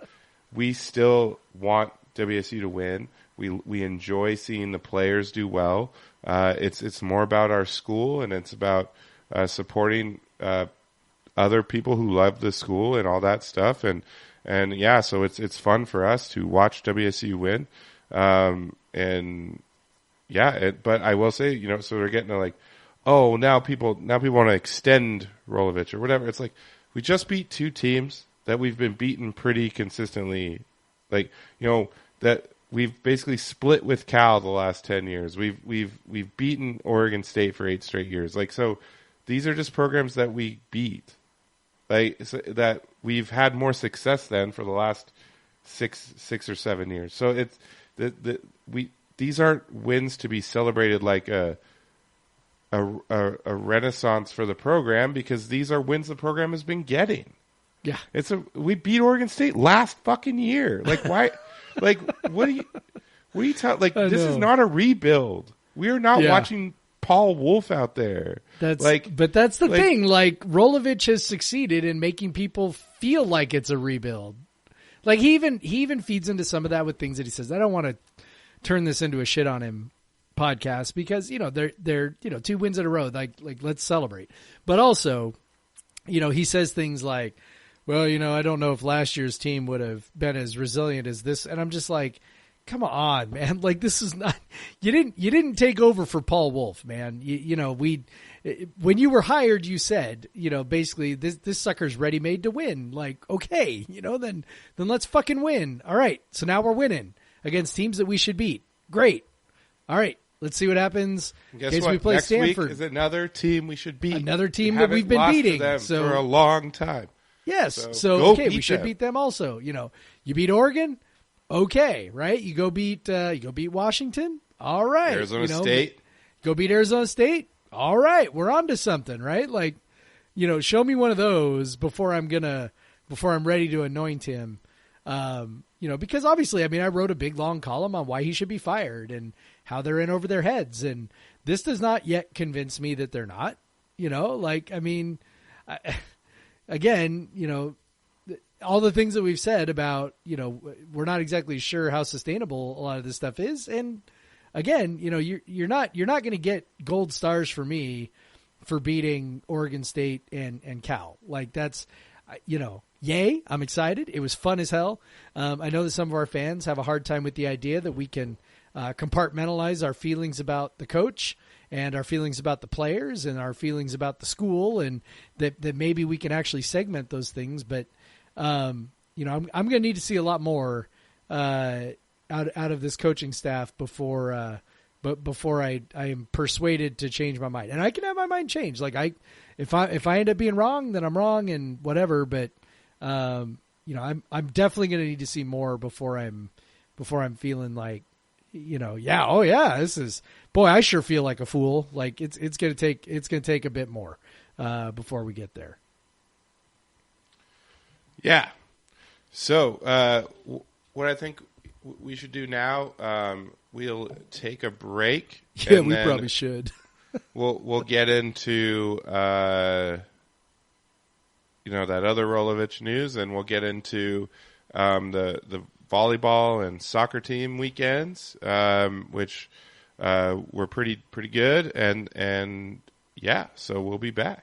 we still want WSU to win. We enjoy seeing the players do well. It's more about our school, and it's about supporting other people who love the school and all that stuff. So it's fun for us to watch WSU win. But I will say, so they're getting to now people want to extend Rolovich or whatever. It's like, we just beat 2 teams that we've been beaten pretty consistently. That we've basically split with Cal the last 10 years. We've beaten Oregon State for 8 straight years. So these are just programs that we beat, that we've had more success than for the last six or 7 years. So it's these aren't wins to be celebrated like a renaissance for the program, because these are wins the program has been getting.
Yeah.
We beat Oregon State last fucking year. Like, why? Like, what are you talking? Like, this is not a rebuild. We are not watching Paul Wolf out there.
But that's the thing. Like, Rolovich has succeeded in making people feel like it's a rebuild. Like, he even feeds into some of that with things that he says. I don't want to turn this into a shit on him podcast, because, they're 2 wins in a row. Like let's celebrate. But also, he says things like, well, I don't know if last year's team would have been as resilient as this. And I'm just like, come on, man. Like, this is not, you didn't take over for Paul Wolf, man. When you were hired, you said, basically this sucker's ready made to win. Like, okay, then let's fucking win. All right. So now we're winning against teams that we should beat. Great. All right. Let's see what happens.
Guess
in case
what?
we play
Next
Stanford.
week is another team we should beat.
Another team that we've been beating
for a long time.
Yes.
So
okay, we should beat them also. You beat Oregon, okay, right? You go beat Washington, all right.
Arizona State,
go beat Arizona State, all right. We're on to something, right? Like, show me one of those before I'm ready to anoint him. Because obviously, I wrote a big long column on why he should be fired and how they're in over their heads, and this does not yet convince me that they're not. Again, all the things that we've said about, we're not exactly sure how sustainable a lot of this stuff is. And again, you're not going to get gold stars for me for beating Oregon State and Cal. Like, that's, yay. I'm excited. It was fun as hell. I know that some of our fans have a hard time with the idea that we can compartmentalize our feelings about the coach and our feelings about the players and our feelings about the school, and that maybe we can actually segment those things. But, I'm going to need to see a lot more out of this coaching staff before I am persuaded to change my mind. And I can have my mind changed. Like, if I end up being wrong, then I'm wrong and whatever. But, I'm definitely going to need to see more before I'm feeling like, this is, boy, I sure feel like a fool. Like, it's going to take a bit more, before we get there.
Yeah. So, what I think we should do now, we'll take a break.
Yeah, we probably should.
we'll get into, that other Rolovich news, and we'll get into, the volleyball and soccer team weekends, which were pretty good, and yeah, so we'll be back.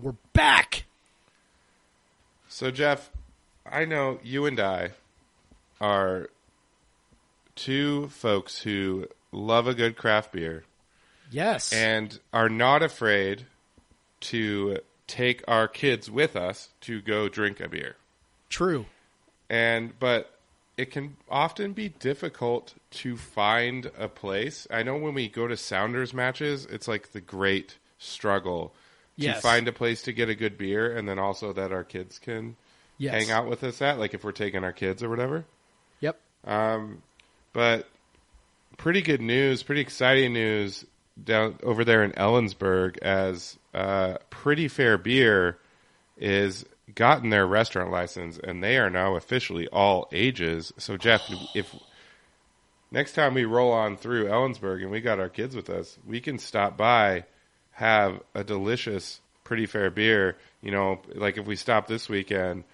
We're back.
So, Jeff, I know you and I are two folks who love a good craft beer.
Yes.
And are not afraid to take our kids with us to go drink a beer.
True.
But it can often be difficult to find a place. I know when we go to Sounders matches, it's like the great struggle to find a place to get a good beer, and then also that our kids can hang out with us at, like if we're taking our kids or whatever.
Yep.
But pretty good news, pretty exciting news down over there in Ellensburg, as Pretty Fair Beer is gotten their restaurant license, and they are now officially all ages. So, Jeff, if next time we roll on through Ellensburg and we got our kids with us, we can stop by, have a delicious Pretty Fair Beer. Like if we stop this weekend,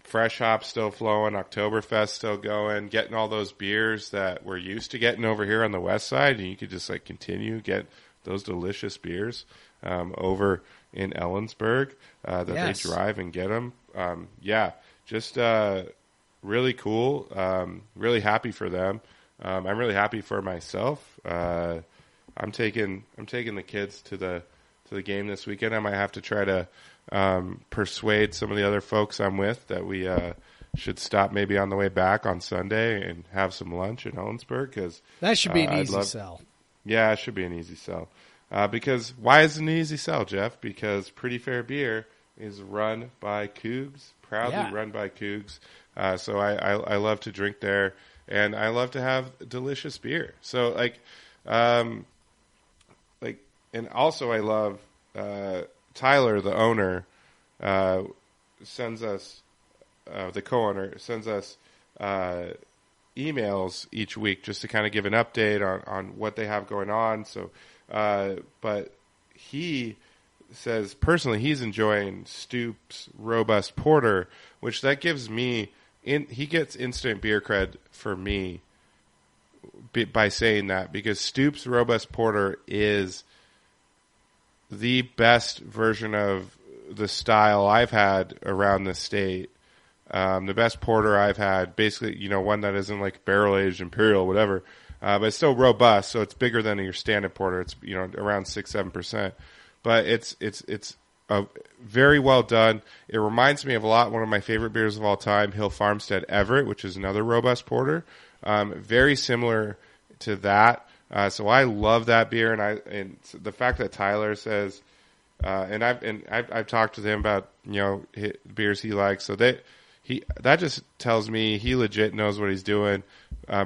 Fresh Hop's still flowing, Oktoberfest still going, getting all those beers that we're used to getting over here on the west side, and you could just continue, get those delicious beers over in Ellensburg that
Yes.
they drive and get them. Just really cool. Really happy for them. I'm really happy for myself. I'm taking the kids to the game this weekend. I might have to try to persuade some of the other folks I'm with that we should stop maybe on the way back on Sunday and have some lunch in Ellensburg, because
That should be an easy sell.
Yeah, it should be an easy sell. Because why is it an easy sell, Jeff? Because Pretty Fair Beer is run by Cougs, proudly run by Cougs. So I love to drink there, and I love to have delicious beer. So and also I love Tyler, the owner, sends us the co-owner sends us emails each week just to kind of give an update on what they have going on. So, but he says personally he's enjoying Stoop's Robust Porter, which that gives me he gets instant beer cred for me by saying that, because Stoop's Robust Porter is the best version of the style I've had around the state. The best porter I've had, basically, one that isn't like barrel aged imperial, whatever, but it's still robust. So it's bigger than your standard porter. It's around 6-7%, but it's very well done. It reminds me of one of my favorite beers of all time, Hill Farmstead Everett, which is another robust porter. Very similar to that. So I love that beer, and the fact that Tyler says, and I've talked to him about beers he likes. So that just tells me he legit knows what he's doing,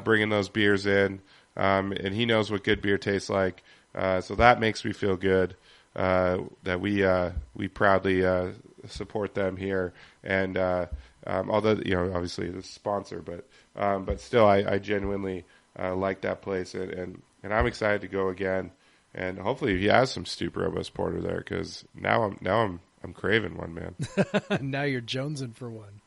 bringing those beers in, and he knows what good beer tastes like. So that makes me feel good that we proudly support them here. And although obviously it's a sponsor, but still I genuinely like that place, and I'm excited to go again. And hopefully he has some Stoop Robust Porter there, because now I'm craving one, man.
Now you're jonesing for one.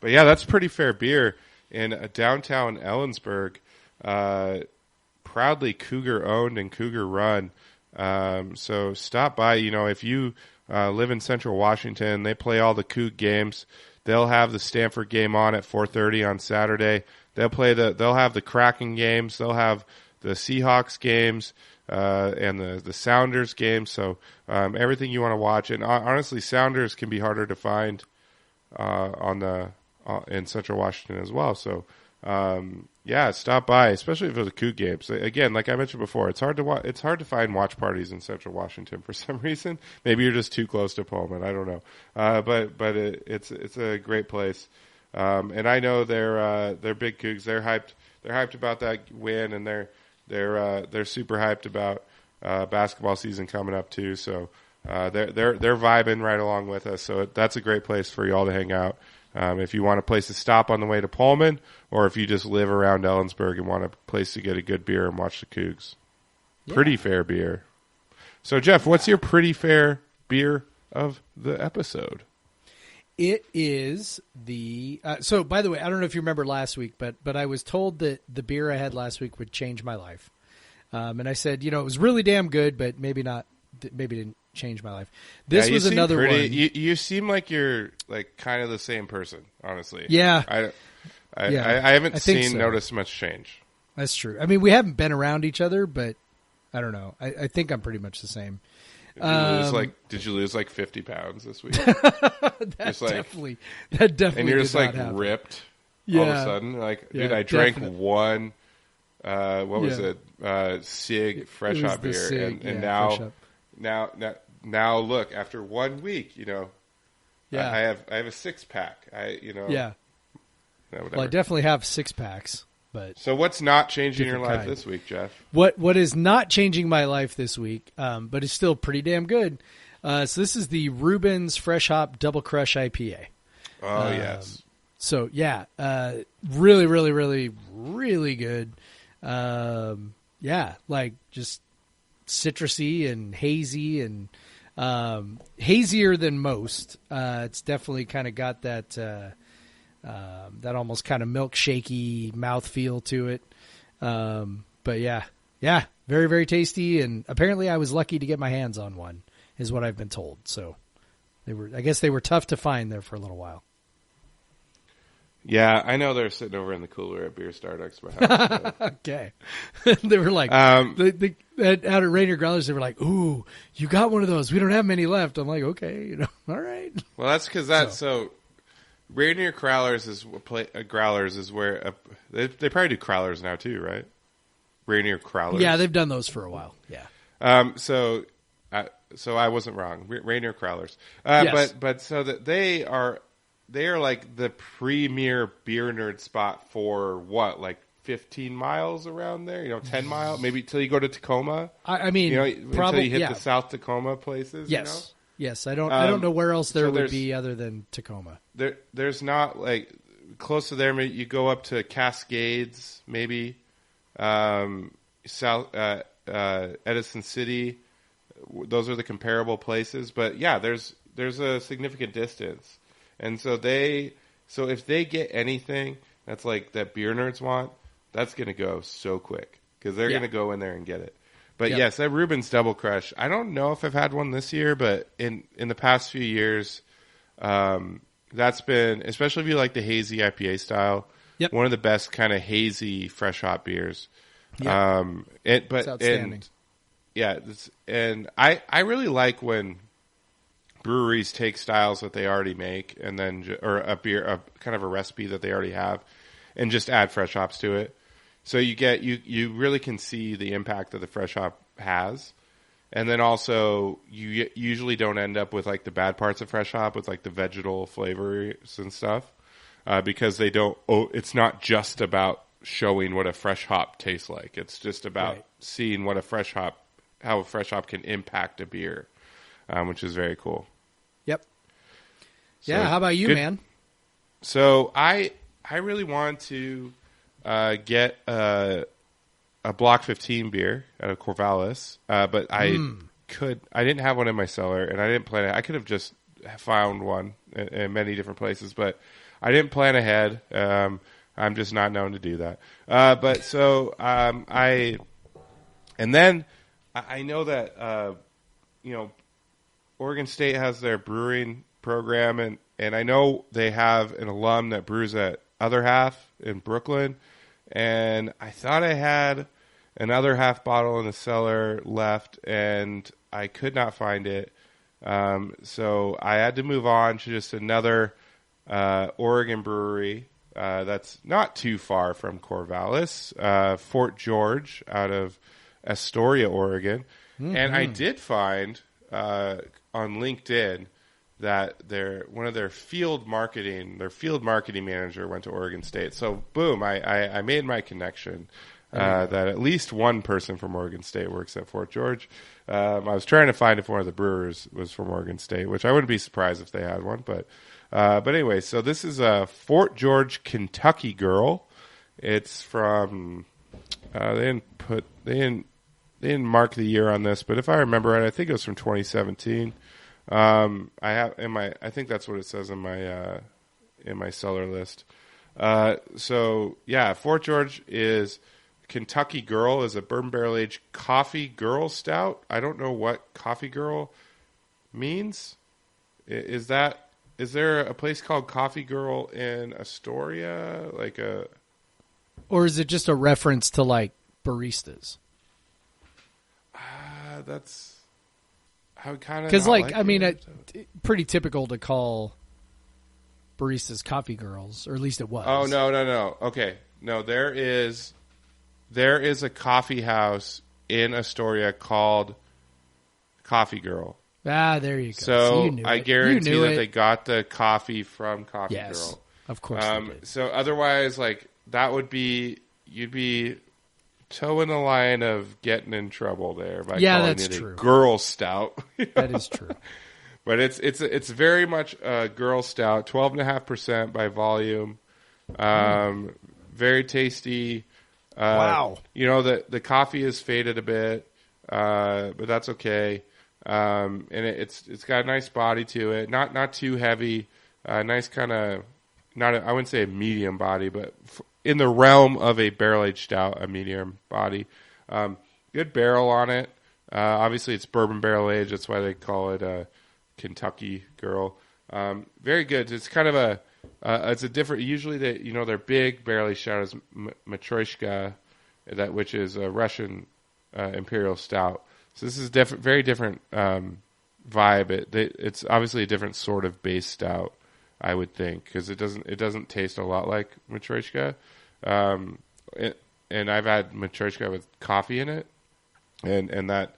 But yeah, that's Pretty Fair Beer in downtown Ellensburg. Proudly Cougar owned and Cougar run. So stop by. If you live in Central Washington, they play all the Coug games. They'll have the Stanford game on at 4:30 on Saturday. They'll have the Kraken games. They'll have the Seahawks games, and the Sounders games. So everything you want to watch. And honestly, Sounders can be harder to find in Central Washington as well. So stop by, especially for the Coug games. Again, like I mentioned before, it's hard to find watch parties in Central Washington for some reason. Maybe you're just too close to Pullman. I don't know. But it's a great place. And I know they're big Cougs. They're hyped about that win, and they're super hyped about basketball season coming up too. So they're vibing right along with us. So that's a great place for y'all to hang out. If you want a place to stop on the way to Pullman, or if you just live around Ellensburg and want a place to get a good beer and watch the Cougs. Yeah. Pretty Fair Beer. So Jeff, what's your Pretty Fair Beer of the episode?
It is the so by the way, I don't know if you remember last week, but I was told that the beer I had last week would change my life. And I said, it was really damn good, but maybe didn't change my life. This was another one.
You seem like you're like kind of the same person, honestly.
Yeah.
I haven't noticed much change.
That's true. I mean, we haven't been around each other, but I don't know. I think I'm pretty much the same.
Did you lose like 50 pounds this week?
That definitely.
And you're just like
happen.
ripped
yeah.
all of a sudden. Like, dude, I drank one. What was it? Sig Fresh Hop beer,
Sig,
and now look, after 1 week, I have a 6-pack.
Yeah. Well, I definitely have 6-packs. But
so what's not changing your life this week, Jeff?
What is not changing my life this week, but is still pretty damn good. So this is the Reuben's Fresh Hop Double Crush IPA.
Oh, yes.
So, yeah, really, really, really, really good. Like just citrusy and hazy and hazier than most. It's definitely kind of got that almost kind of milkshaky mouthfeel to it. But yeah, very, very tasty. And apparently I was lucky to get my hands on one, is what I've been told. So I guess they were tough to find there for a little while.
Yeah, I know they're sitting over in the cooler at Beer Star next to my house.
Okay. They were like, out at Rainier Growlers, they were like, ooh, you got one of those. We don't have many left. I'm like, okay, all right.
Well, that's because so Rainier Growlers is where they probably do Crowlers now too, right? Rainier Crowlers.
Yeah, they've done those for a while. Yeah.
So I wasn't wrong. Rainier Crowlers.
Yes.
But so that they are like the premier beer nerd spot for what, like 15 miles around there? 10 miles, maybe till you go to Tacoma.
I mean, probably
until you hit the South Tacoma places.
Yes. Yes. I don't know where else there would be other than Tacoma.
There's not, like, close to there. Maybe you go up to Cascades, maybe South Edison City. Those are the comparable places. But yeah, there's a significant distance. And so if they get anything that's like that beer nerds want, that's going to go so quick because they're going to go in there and get it. But yes, that Reuben's Double Crush, I don't know if I've had one this year, but in the past few years, that's been, especially if you like the hazy IPA style, one of the best kind of hazy fresh hop beers. Yep.
It's outstanding.
And I really like when breweries take styles that they already make and then, or a beer, kind of a recipe that they already have, and just add fresh hops to it. So you really can see the impact that the fresh hop has. And then also you usually don't end up with like the bad parts of fresh hop with like the vegetal flavors and stuff, because it's not just about showing what a fresh hop tastes like. It's just about seeing what how a fresh hop can impact a beer, which is very cool.
Yep.
So,
how about you, man?
So I really want to get a Block 15 beer out of Corvallis, but I didn't have one in my cellar, and I didn't plan it. I could have just found one in many different places, but I didn't plan ahead. I'm just not known to do that. But so I know that Oregon State has their brewing program, and I know they have an alum that brews at Other Half in Brooklyn, and I thought I had another half bottle in the cellar left, and I could not find it. So I had to move on to just another Oregon brewery that's not too far from Corvallis, Fort George out of Astoria, Oregon. Mm-hmm. And I did find on LinkedIn that one of their field marketing manager went to Oregon State. So boom, I made my connection that at least one person from Oregon State works at Fort George. I was trying to find if one of the brewers was from Oregon State, which I wouldn't be surprised if they had one. But anyway, so this is a Fort George Kentucky Girl. It's from they didn't mark the year on this, but if I remember right, I think it was from 2017. I think that's what it says in my cellar list. So yeah, Fort George is Kentucky Girl is a bourbon barrel aged coffee girl stout. I don't know what coffee girl means. Is there a place called Coffee Girl in Astoria?
Or is it just a reference to like baristas?
That's how kind of,
because pretty typical to call baristas coffee girls, or at least it was.
Oh no. Okay, no, there is a coffee house in Astoria called Coffee Girl.
There you go.
So I guarantee that they got the coffee from Coffee Girl.
Of course. They did.
So otherwise, that would be, you'd be towing the line of getting in trouble there by calling it a girl stout.
That is true.
But it's very much a girl stout, 12.5% by volume. Very tasty.
Wow.
The coffee is faded a bit, but that's okay. And it's got a nice body to it, not too heavy. Nice kind of, I wouldn't say a medium body, but in the realm of a barrel aged stout, a medium body. good barrel on it. Obviously, it's bourbon barrel aged. That's why they call it a Kentucky Girl. Very good. It's kind of it's a different. Usually, they're big barrel aged stout as Matryoshka, which is a Russian imperial stout. So this is very different vibe. It's obviously a different sort of base stout, I would think, because it doesn't taste a lot like Matryoshka. And I've had Matryoshka with coffee in it, and that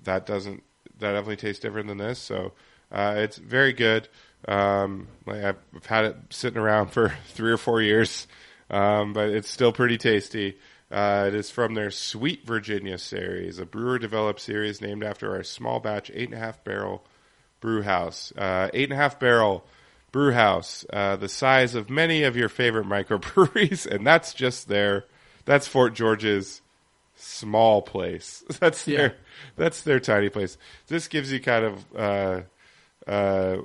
definitely tastes different than this. So it's very good. I've had it sitting around for 3 or 4 years, but it's still pretty tasty. It is from their Sweet Virginia series, a brewer-developed series named after our small batch 8.5 barrel brew house. 8.5 barrel brew house, the size of many of your favorite microbreweries, and that's Fort George's small place. That's their tiny place. This gives you kind of an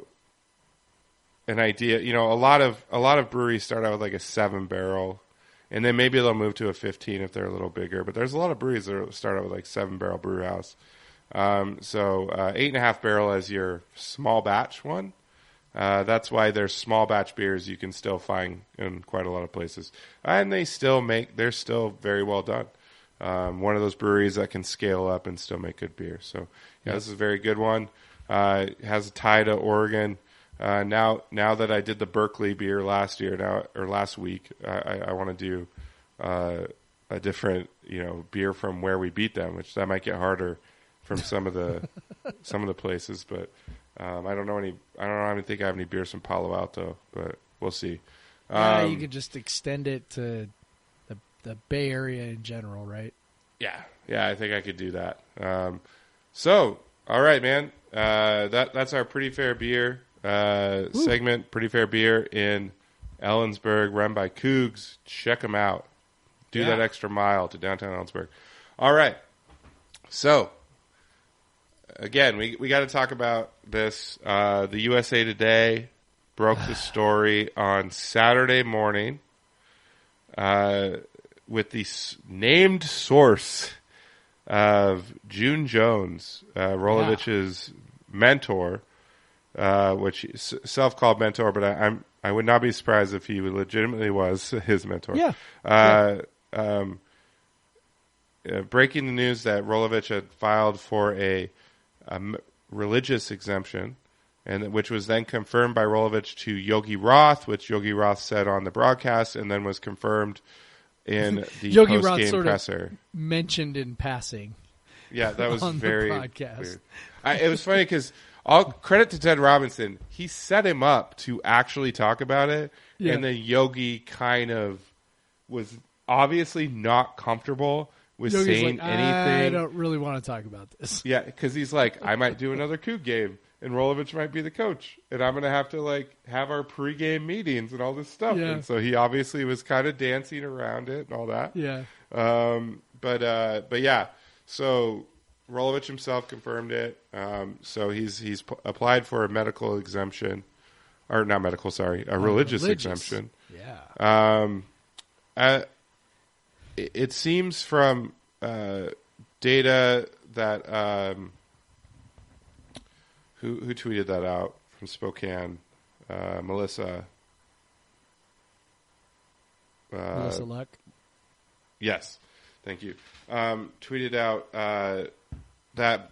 idea. A lot of breweries start out with like a 7 barrel. And then maybe they'll move to a 15 if they're a little bigger. But there's a lot of breweries that start out with like 7 barrel brew house. So 8.5 barrel as your small batch one. That's why there's small batch beers you can still find in quite a lot of places. And they're still very well done. One of those breweries that can scale up and still make good beer. So this is a very good one. It has a tie to Oregon. Now that I did the Berkeley beer last week, I want to do a different beer from where we beat them, which that might get harder from some of the places. But I don't even think I have any beers from Palo Alto, but we'll see.
You could just extend it to the Bay Area in general, right?
Yeah, I think I could do that. So all right, man. That's our Pretty Fair Beer segment. Pretty Fair Beer in Ellensburg, run by Cougs. Check them out. Do that extra mile to downtown Ellensburg. All right. So, again, we got to talk about this. The USA Today broke the story on Saturday morning with the named source of June Jones, Rolovich's mentor, which self-called mentor, but I would not be surprised if he legitimately was his mentor. Breaking the news that Rolovich had filed for a religious exemption, and which was then confirmed by Rolovich to Yogi Roth, which Yogi Roth said on the broadcast, and then was confirmed in the
Yogi Roth
post-game
sort
presser.
of mentioned in passing.
Yeah, that was
on
very
the podcast.
weird. It was funny because all credit to Ted Robinson, he set him up to actually talk about it, and then Yogi kind of was obviously not comfortable with
Yogi's
saying
like,
anything.
I don't really want to talk about this.
Yeah, because he's like, I might do another Coug game, and Rolovich might be the coach, and I'm going to have to have our pregame meetings and all this stuff.
Yeah.
And so he obviously was kind of dancing around it and all that.
Yeah.
But yeah, so Rolovich himself confirmed it. So he's applied for a medical exemption, or not medical, sorry, a religious exemption.
Yeah.
It seems from data that who tweeted that out from Spokane, Melissa.
Melissa Luck.
Yes, thank you. Tweeted out that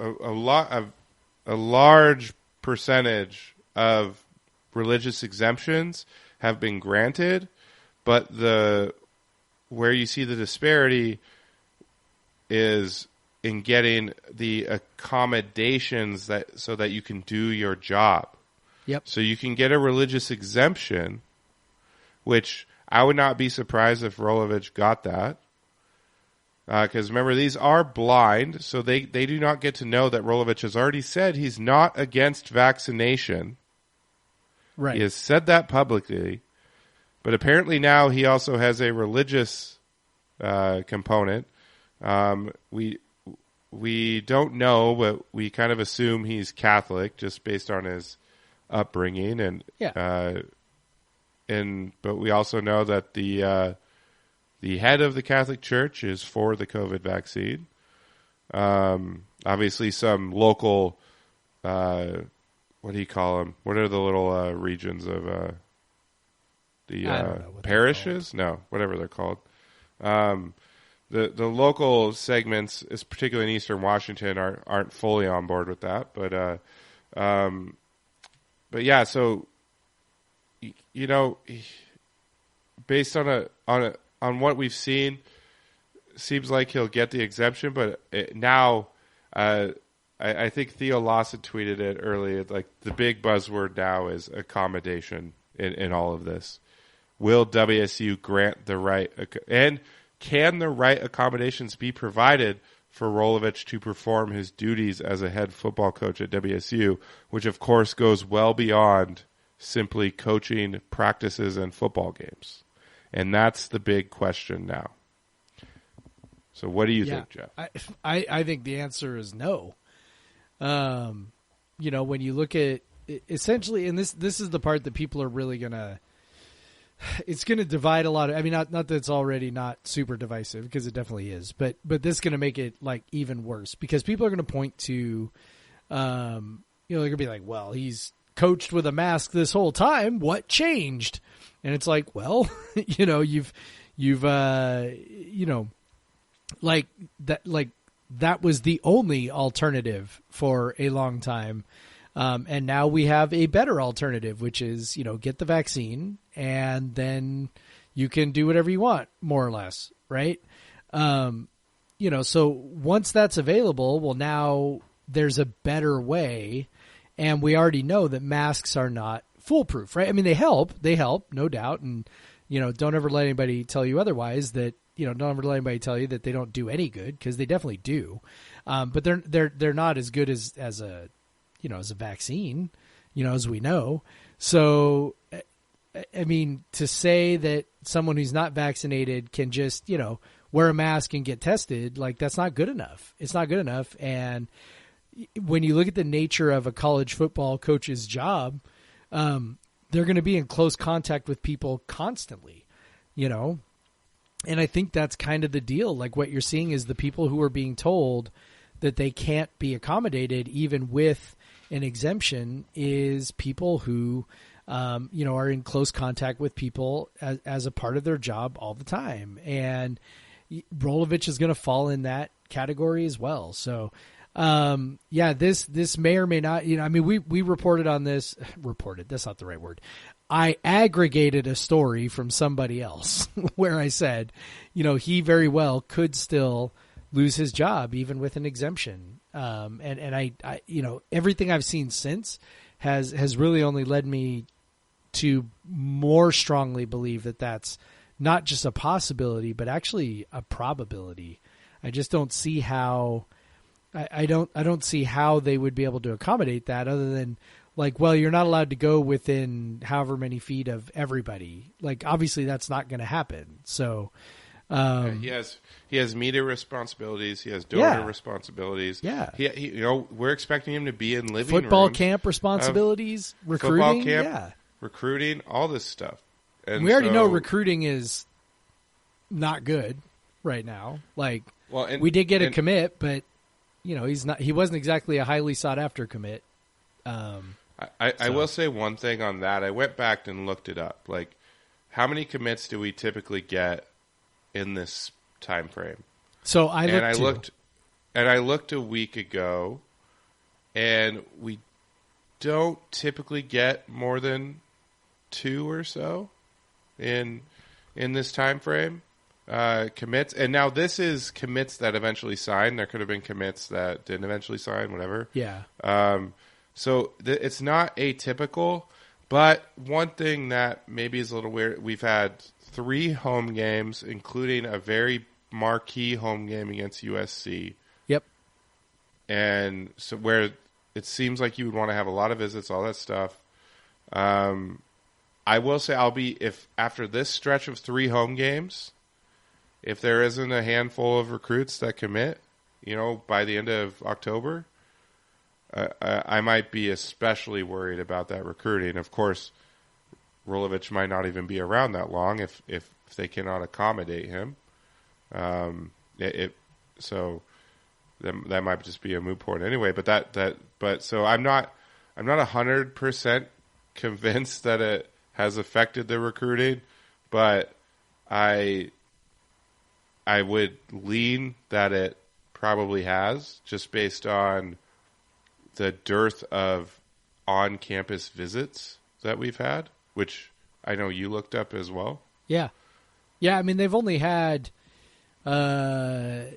a large percentage of religious exemptions have been granted, but where you see the disparity is in getting the accommodations so that you can do your job.
Yep.
So you can get a religious exemption, which I would not be surprised if Rolovich got that. Because remember, these are blind, so they do not get to know that Rolovich has already said he's not against vaccination.
Right.
He has said that publicly. But apparently now he also has a religious component. We don't know, but we kind of assume he's Catholic just based on his upbringing, and but we also know that the the head of the Catholic Church is for the COVID vaccine. Obviously, some local, what do you call them? What are the little regions of the parishes? No, whatever they're called. The local segments, particularly in Eastern Washington, aren't fully on board with that. But yeah, so based on what we've seen, seems like he'll get the exemption. But now, I think Theo Lawson tweeted it earlier. Like the big buzzword now is accommodation in all of this. Will WSU grant the right and can the right accommodations be provided for Rolovich to perform his duties as a head football coach at WSU, which of course goes well beyond simply coaching practices and football games? And that's the big question now. So what do you think, Jeff?
I think the answer is no. When you look at essentially, and this is the part that people are really it's going to divide a lot of, I mean, not that it's already not super divisive, because it definitely is, but this is going to make it like even worse, because people are going to point to, they're going to be like, well, he's coached with a mask this whole time. What changed? And it's like, well, that was the only alternative for a long time. And now we have a better alternative, which is, get the vaccine and then you can do whatever you want, more or less. Right. So once that's available, well, now there's a better way. And we already know that masks are not foolproof, right? I mean, they help, no doubt. And, don't ever let anybody tell you otherwise, that, don't ever let anybody tell you that they don't do any good, because they definitely do. But they're not as good as a vaccine, as we know. So, I mean, to say that someone who's not vaccinated can just, wear a mask and get tested, like, that's not good enough. It's not good enough. And when you look at the nature of a college football coach's job, they're going to be in close contact with people constantly, And I think that's kind of the deal. Like, what you're seeing is the people who are being told that they can't be accommodated even with an exemption is people who, are in close contact with people as a part of their job all the time. And Rolovich is going to fall in that category as well. So, this may or may not, we reported on this, that's not the right word. I aggregated a story from somebody else where I said, he very well could still lose his job even with an exemption. And I everything I've seen since has really only led me to more strongly believe that that's not just a possibility, but actually a probability. I just don't see how, I don't see how they would be able to accommodate that, other than like, well, you're not allowed to go within however many feet of everybody. Like, obviously that's not going to happen. So,
he has media responsibilities. He has donor responsibilities.
Yeah.
We're expecting him to be in living
football
rooms,
camp responsibilities, recruiting,
football camp, recruiting, all this stuff. And
we already know recruiting is not good right now. Like, we did get a commit, but he wasn't exactly a highly sought after commit.
I will say one thing on that. I went back and looked it up. Like, how many commits do we typically get in this time frame?
So I
looked a week ago, and we don't typically get more than 2 or so in this time frame. Commits, and now this is commits that eventually signed. There could have been commits that didn't eventually sign, whatever.
Yeah.
So it's not atypical, but one thing that maybe is a little weird, we've had 3 home games, including a very marquee home game against USC.
Yep.
And so where it seems like you would want to have a lot of visits, all that stuff. I will say if after this stretch of 3 home games, if there isn't a handful of recruits that commit, by the end of October, I might be especially worried about that recruiting. Of course, Rolovich might not even be around that long if they cannot accommodate him. So that might just be a moot point anyway. But so I'm not 100% convinced that it has affected the recruiting, but I would lean that it probably has, just based on the dearth of on-campus visits that we've had, which I know you looked up as well.
Yeah. I mean, they've only had, I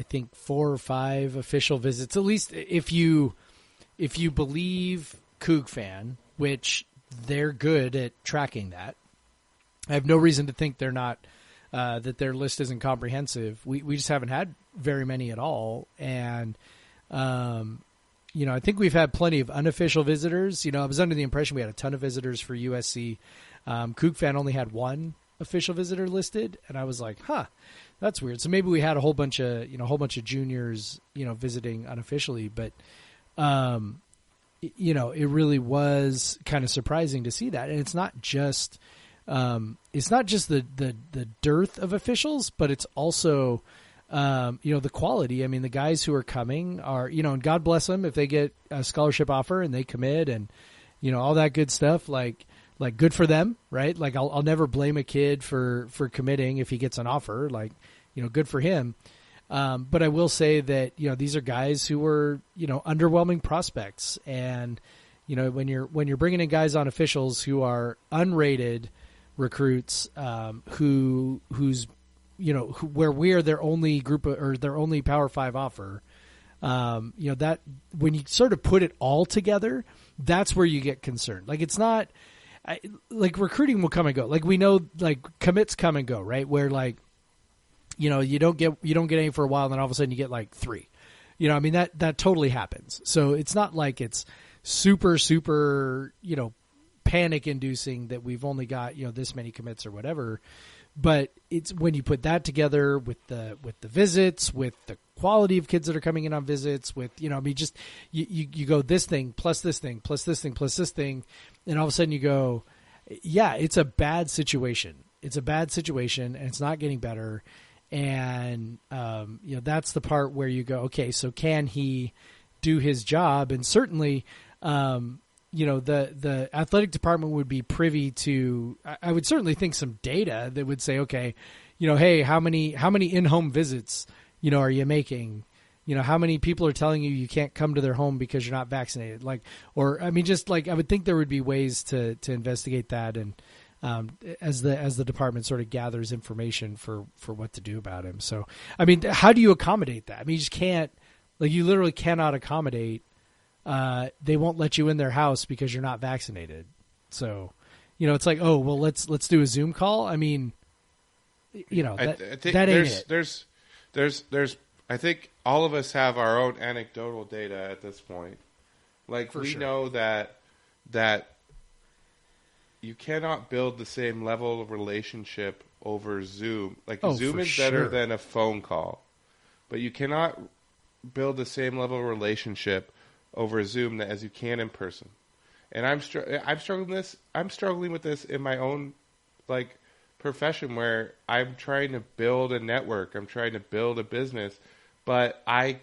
think 4 or 5 official visits, at least if you believe Coug Fan, which they're good at tracking that. I have no reason to think they're not, that their list isn't comprehensive. We just haven't had very many at all. And, I think we've had plenty of unofficial visitors. I was under the impression we had a ton of visitors for USC. Coug Fan only had 1 official visitor listed, and I was like, that's weird. So maybe we had a whole bunch of juniors, visiting unofficially, but, it really was kind of surprising to see that. And it's not just the dearth of officials, but it's also, the quality. I mean, the guys who are coming are, and God bless them if they get a scholarship offer and they commit and, all that good stuff, like good for them, right? Like I'll never blame a kid for committing if he gets an offer, like, good for him. But I will say that, these are guys who were, underwhelming prospects. And, when you're bringing in guys on officials who are unrated recruits, where we're their only their only Power 5 offer, that when you sort of put it all together, that's where you get concerned. Like it's not like recruiting will come and go. Like we know, like commits come and go, right? Where like, you don't get any for a while, and then all of a sudden you get like 3. I mean that totally happens. So it's not like it's super, panic inducing that we've only got, this many commits or whatever. But it's when you put that together with the visits, with the quality of kids that are coming in on visits, with, just you go this thing plus this thing plus this thing plus this thing. And all of a sudden you go, yeah, it's a bad situation. It's a bad situation and it's not getting better. And, that's the part where you go, okay, so can he do his job? And certainly, the athletic department would be privy to, I would certainly think, some data that would say, okay, hey, how many in-home visits, are you making? How many people are telling you can't come to their home because you're not vaccinated? Like, or, I mean, just like, I would think there would be ways to investigate that. And, as the department sort of gathers information for what to do about him. So, I mean, how do you accommodate that? I mean, you just can't, like, you literally cannot accommodate. They won't let you in their house because you're not vaccinated. So, it's like, oh, well, let's do a Zoom call. I mean, I think that ain't it. There's, I think all of us have our own anecdotal data at this point. Like we know that you cannot build the same level of relationship over Zoom. Like Zoom is better than a phone call, but you cannot build the same level of relationship over Zoom as you can in person. And I'm struggling with this in my own like profession where I'm trying to build a network. I'm trying to build a business, but I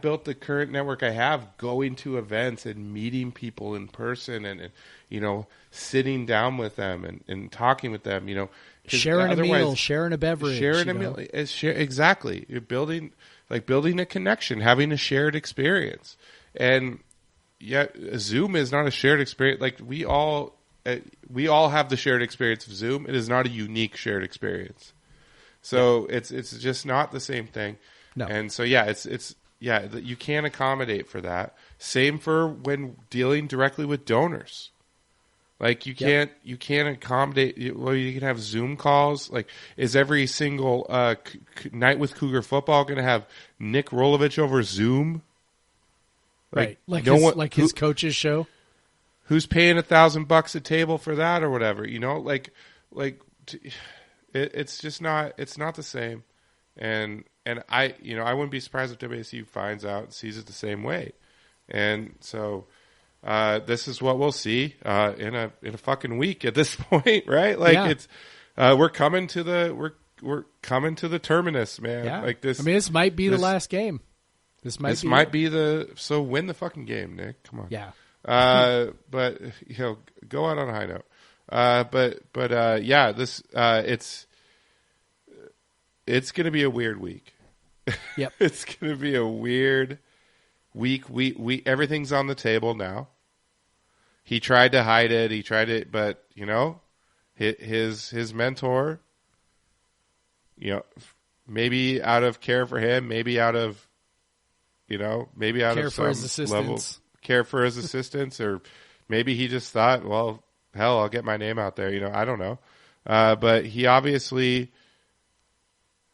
built the current network I have going to events and meeting people in person and sitting down with them and talking with them, sharing a meal, sharing a beverage,
exactly. You're building a connection, having a shared experience. And yet Zoom is not a shared experience. Like we all have the shared experience of Zoom. It is not a unique shared experience. So it's just not the same thing.
No.
And so, you can't accommodate for that. Same for when dealing directly with donors. Like you can't accommodate. Well, you can have Zoom calls. Like, is every single night with Cougar football going to have Nick Rolovich over Zoom?
Right, like his coach's show.
Who's paying $1,000 a table for that or whatever? It's just not. It's not the same. And I wouldn't be surprised if WSU finds out and sees it the same way. And so, this is what we'll see in a fucking week at this point, right? Like
Yeah.
it's we're coming to the terminus, man.
Yeah.
Like this.
I mean, this might be the
this-
last game. This might be
so win the fucking game, Nick. Come on.
Yeah.
But go out on a high note. This it's going to be a weird week.
Yep.
It's going to be a weird week. We everything's on the table now. He tried to hide it. He tried it, but his mentor, maybe out of care for him, maybe out of
Care for his
some level
assistants.
care for his assistants, or maybe he just thought, well, hell, I'll get my name out there. I don't know. But he obviously,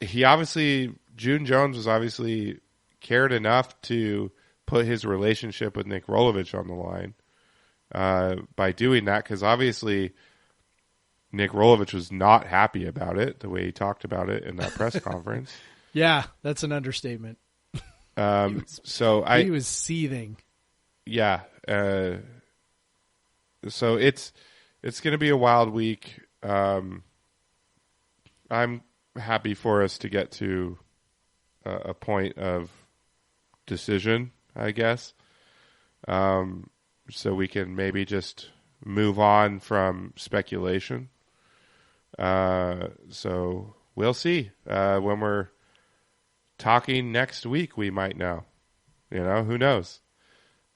June Jones was obviously cared enough to put his relationship with Nick Rolovich on the line by doing that, because obviously Nick Rolovich was not happy about it, the way he talked about it in that press conference.
Yeah, that's an understatement.
He
was seething.
Yeah. So it's going to be a wild week. I'm happy for us to get to a point of decision, I guess. So we can maybe just move on from speculation. So we'll see. When we're talking next week, we might know. Who knows?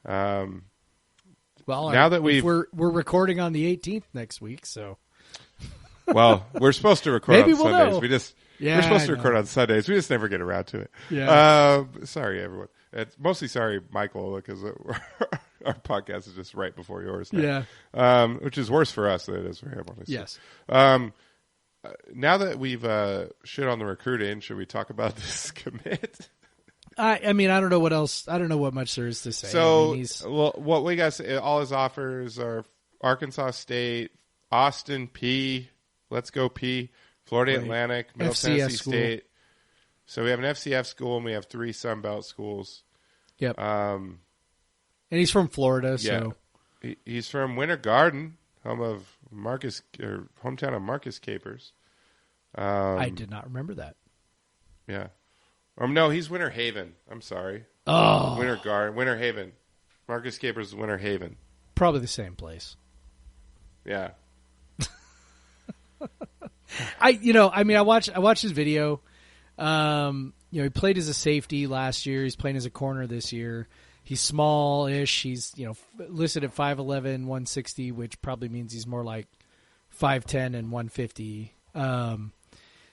Well,
now that
we're recording on the 18th next week, so
well, we're supposed to record
Maybe
on
we'll
Sundays.
know.
We're supposed to
I
record
know.
on Sundays. We just never get around to it.
Yeah.
Sorry, everyone. It's mostly sorry, Michael, because our podcast is just right before yours now.
Yeah.
Which is worse for us than it is for him, honestly.
Yes.
Now that we've shit on the recruiting, should we talk about this commit?
I mean, I don't know what else. I don't know what much there is to say.
So,
I mean,
what we got? All his offers are Arkansas State, Austin P. Let's go P. Florida
Right.
Atlantic, Middle
FCS
Tennessee
school.
State. So we have an FCF school and we have 3 Sun Belt schools.
Yep. And he's from Florida, so
He's from Winter Garden, hometown of Marcus Capers.
I did not remember that.
Yeah. No, he's Winter Haven. I'm sorry.
Oh,
Winter Haven. Marcus Capers is Winter Haven.
probably the same place.
Yeah.
I watched his video. He played as a safety last year. He's playing as a corner this year. He's small-ish. He's, listed at 5'11", 160, which probably means he's more like 5'10" and 150.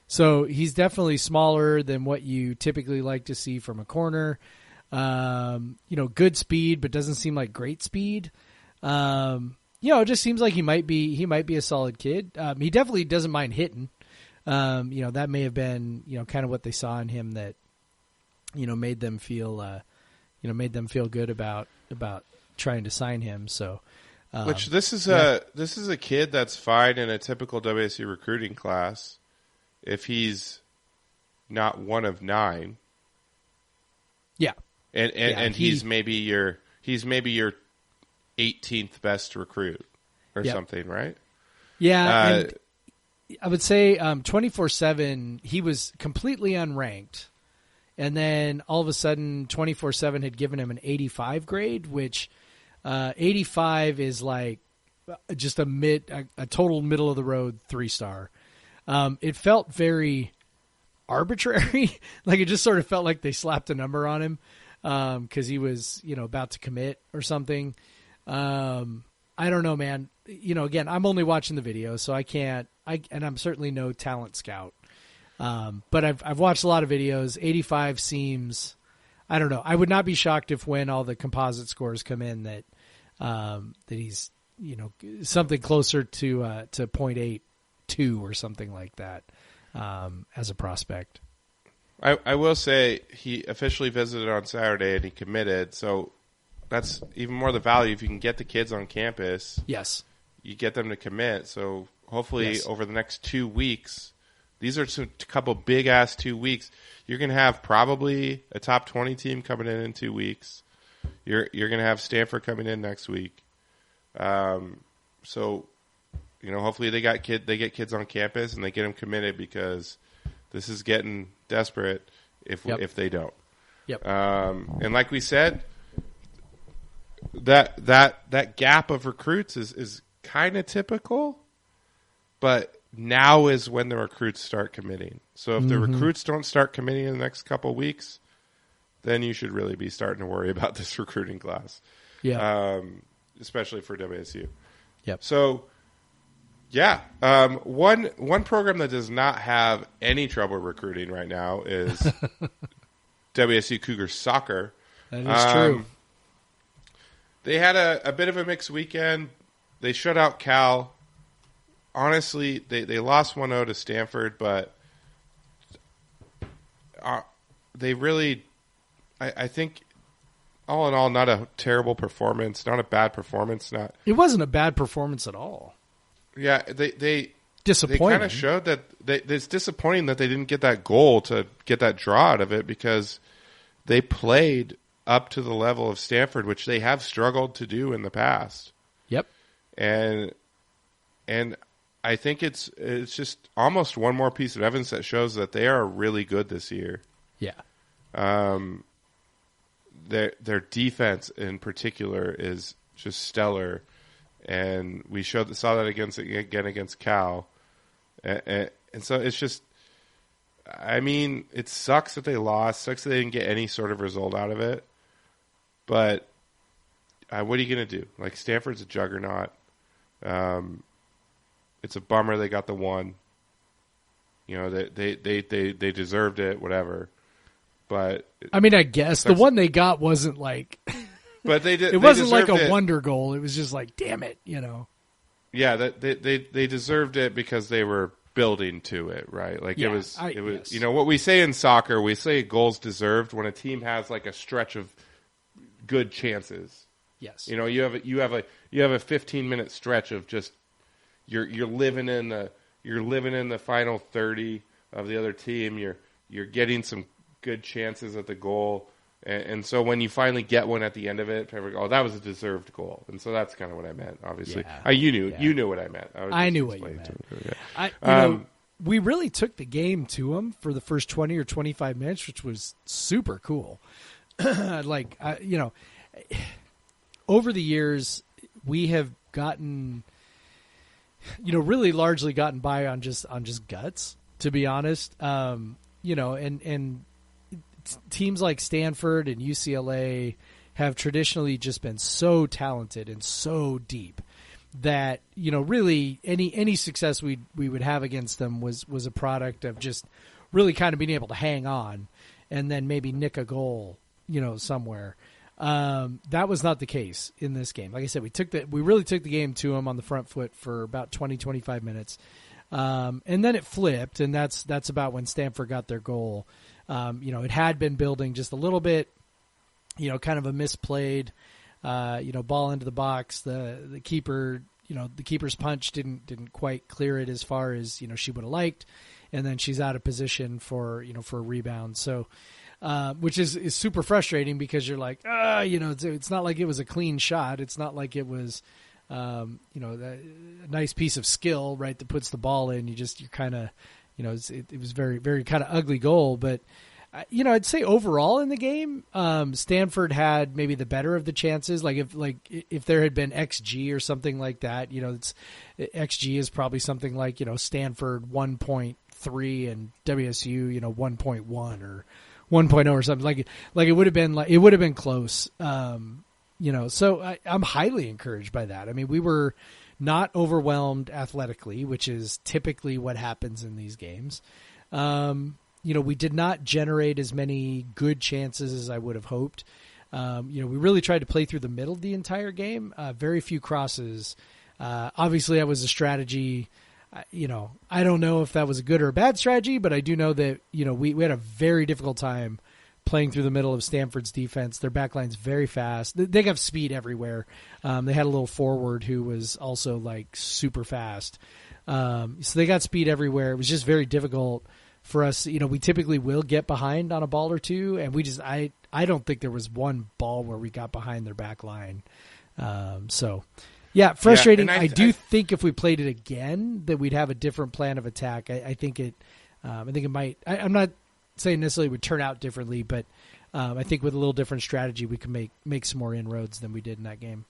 So he's definitely smaller than what you typically like to see from a corner. Good speed, but doesn't seem like great speed. It just seems like he might be a solid kid. He definitely doesn't mind hitting. That may have been, kind of what they saw in him that, made them feel good about trying to sign him. So,
Which this is a kid that's fine in a typical WSU recruiting class if he's not one of 9.
yeah,
And he's maybe your 18th best recruit or
Yep.
something, right?
yeah. And I would say 24/7, he was completely unranked. And then all of a sudden 24/7 had given him an 85 grade, which 85 is like just a total middle of the road 3-star. It felt very arbitrary. Like it just sort of felt like they slapped a number on him because he was, about to commit or something. I don't know, man. Again, I'm only watching the video, so I can't. And I'm certainly no talent scout. But I've watched a lot of videos. 85 seems, I don't know. I would not be shocked if when all the composite scores come in that he's something closer to 0.82 or something like that as a prospect.
I will say he officially visited on Saturday and he committed, so that's even more the value. If you can get the kids on campus,
Yes.
you get them to commit. So hopefully
Yes.
over the next 2 weeks, these are a couple big-ass 2 weeks, you're going to have probably a top 20 team coming in 2 weeks. You're going to have Stanford coming in next week. So, hopefully they get kids on campus and they get them committed, because this is getting desperate if they don't.
Yep.
And like we said, that gap of recruits is kind of typical, but now is when the recruits start committing. So if the recruits don't start committing in the next couple of weeks, then you should really be starting to worry about this recruiting class.
Yeah.
Especially for WSU.
Yep.
So, yeah. One program that does not have any trouble recruiting right now is WSU Cougars soccer.
That is true.
They had a bit of a mixed weekend. They shut out Cal. Honestly, they lost 1-0 to Stanford, but they really, I think, all in all, not a terrible performance, not a bad performance.
It wasn't a bad performance at all.
Yeah, they
disappointing.
They kind of showed that it's disappointing that they didn't get that goal to get that draw out of it, because they played up to the level of Stanford, which they have struggled to do in the past.
Yep.
And I think it's just almost one more piece of evidence that shows that they are really good this year.
Yeah.
Their defense in particular is just stellar, and we saw that against Cal, and so it's just, I mean, it sucks that they lost, sucks that they didn't get any sort of result out of it, but what are you going to do? Like, Stanford's a juggernaut. It's a bummer they got the one. They deserved it, whatever. But
I mean, I guess the one they got wasn't like,
but they did.
It wasn't like
deserved
a
it.
wonder goal. It was just like, damn it,
Yeah, they deserved it because they were building to it, right? Like,
Yeah,
it was.
yes.
What we say in soccer, we say goals deserved when a team has like a stretch of good chances.
Yes.
You have a 15-minute stretch of just you're living in the final 30 of the other team. You're getting some good chances at the goal, and so when you finally get one at the end of it, that was a deserved goal. And so that's kind of what I meant. Obviously,
Yeah.
you knew what I meant.
I knew what you meant. We really took the game to them for the first 20 or 25 minutes, which was super cool. Over the years, we have gotten, really largely gotten by on just guts, to be honest. And teams like Stanford and UCLA have traditionally just been so talented and so deep that, really any success we would have against them was a product of just really kind of being able to hang on and then maybe nick a goal, somewhere. That was not the case in this game. Like I said, we really took the game to them on the front foot for about 20, 25 minutes. And then it flipped, and that's about when Stanford got their goal. It had been building just a little bit, kind of a misplayed, ball into the box. The keeper, the keeper's punch didn't quite clear it as far as, she would have liked. And then she's out of position for a rebound. So, which is super frustrating because you're like, it's not like it was a clean shot. It's not like it was, a nice piece of skill, right, that puts the ball in. You're kind of, it was very, very kind of ugly goal. But, I'd say overall in the game, Stanford had maybe the better of the chances. If there had been XG or something like that, XG is probably something like, Stanford 1.3 and WSU, 1.1 or 1.0 or something like it would have been close. So I'm highly encouraged by that. I mean, we were not overwhelmed athletically, which is typically what happens in these games. We did not generate as many good chances as I would have hoped. We really tried to play through the middle the entire game. Very few crosses. Obviously, that was a strategy. I don't know if that was a good or a bad strategy, but I do know that, we had a very difficult time playing through the middle of Stanford's defense. Their backline's very fast. They have speed everywhere. They had a little forward who was also super fast. So they got speed everywhere. It was just very difficult for us. We typically will get behind on a ball or two, and I I don't think there was one ball where we got behind their back line. So, yeah, frustrating.
Yeah, and
I do think if we played it again, that we'd have a different plan of attack. I think it might. I'm not saying necessarily it would turn out differently, but I think with a little different strategy, we can make some more inroads than we did in that game.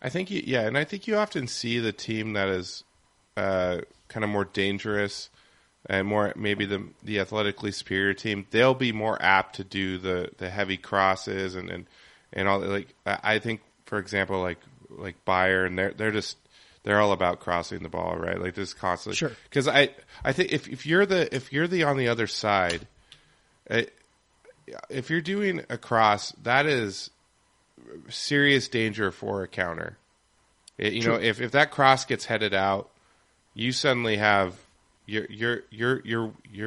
I think and I think you often see the team that is kind of more dangerous and more maybe the athletically superior team. They'll be more apt to do the heavy crosses and all. Like I think, for example, like Bayern, they're all about crossing the ball, right? Like this constantly.
Sure.
Because I think if you're the on the other side, if you're doing a cross, that is serious danger for a counter. If that cross gets headed out, you suddenly have you're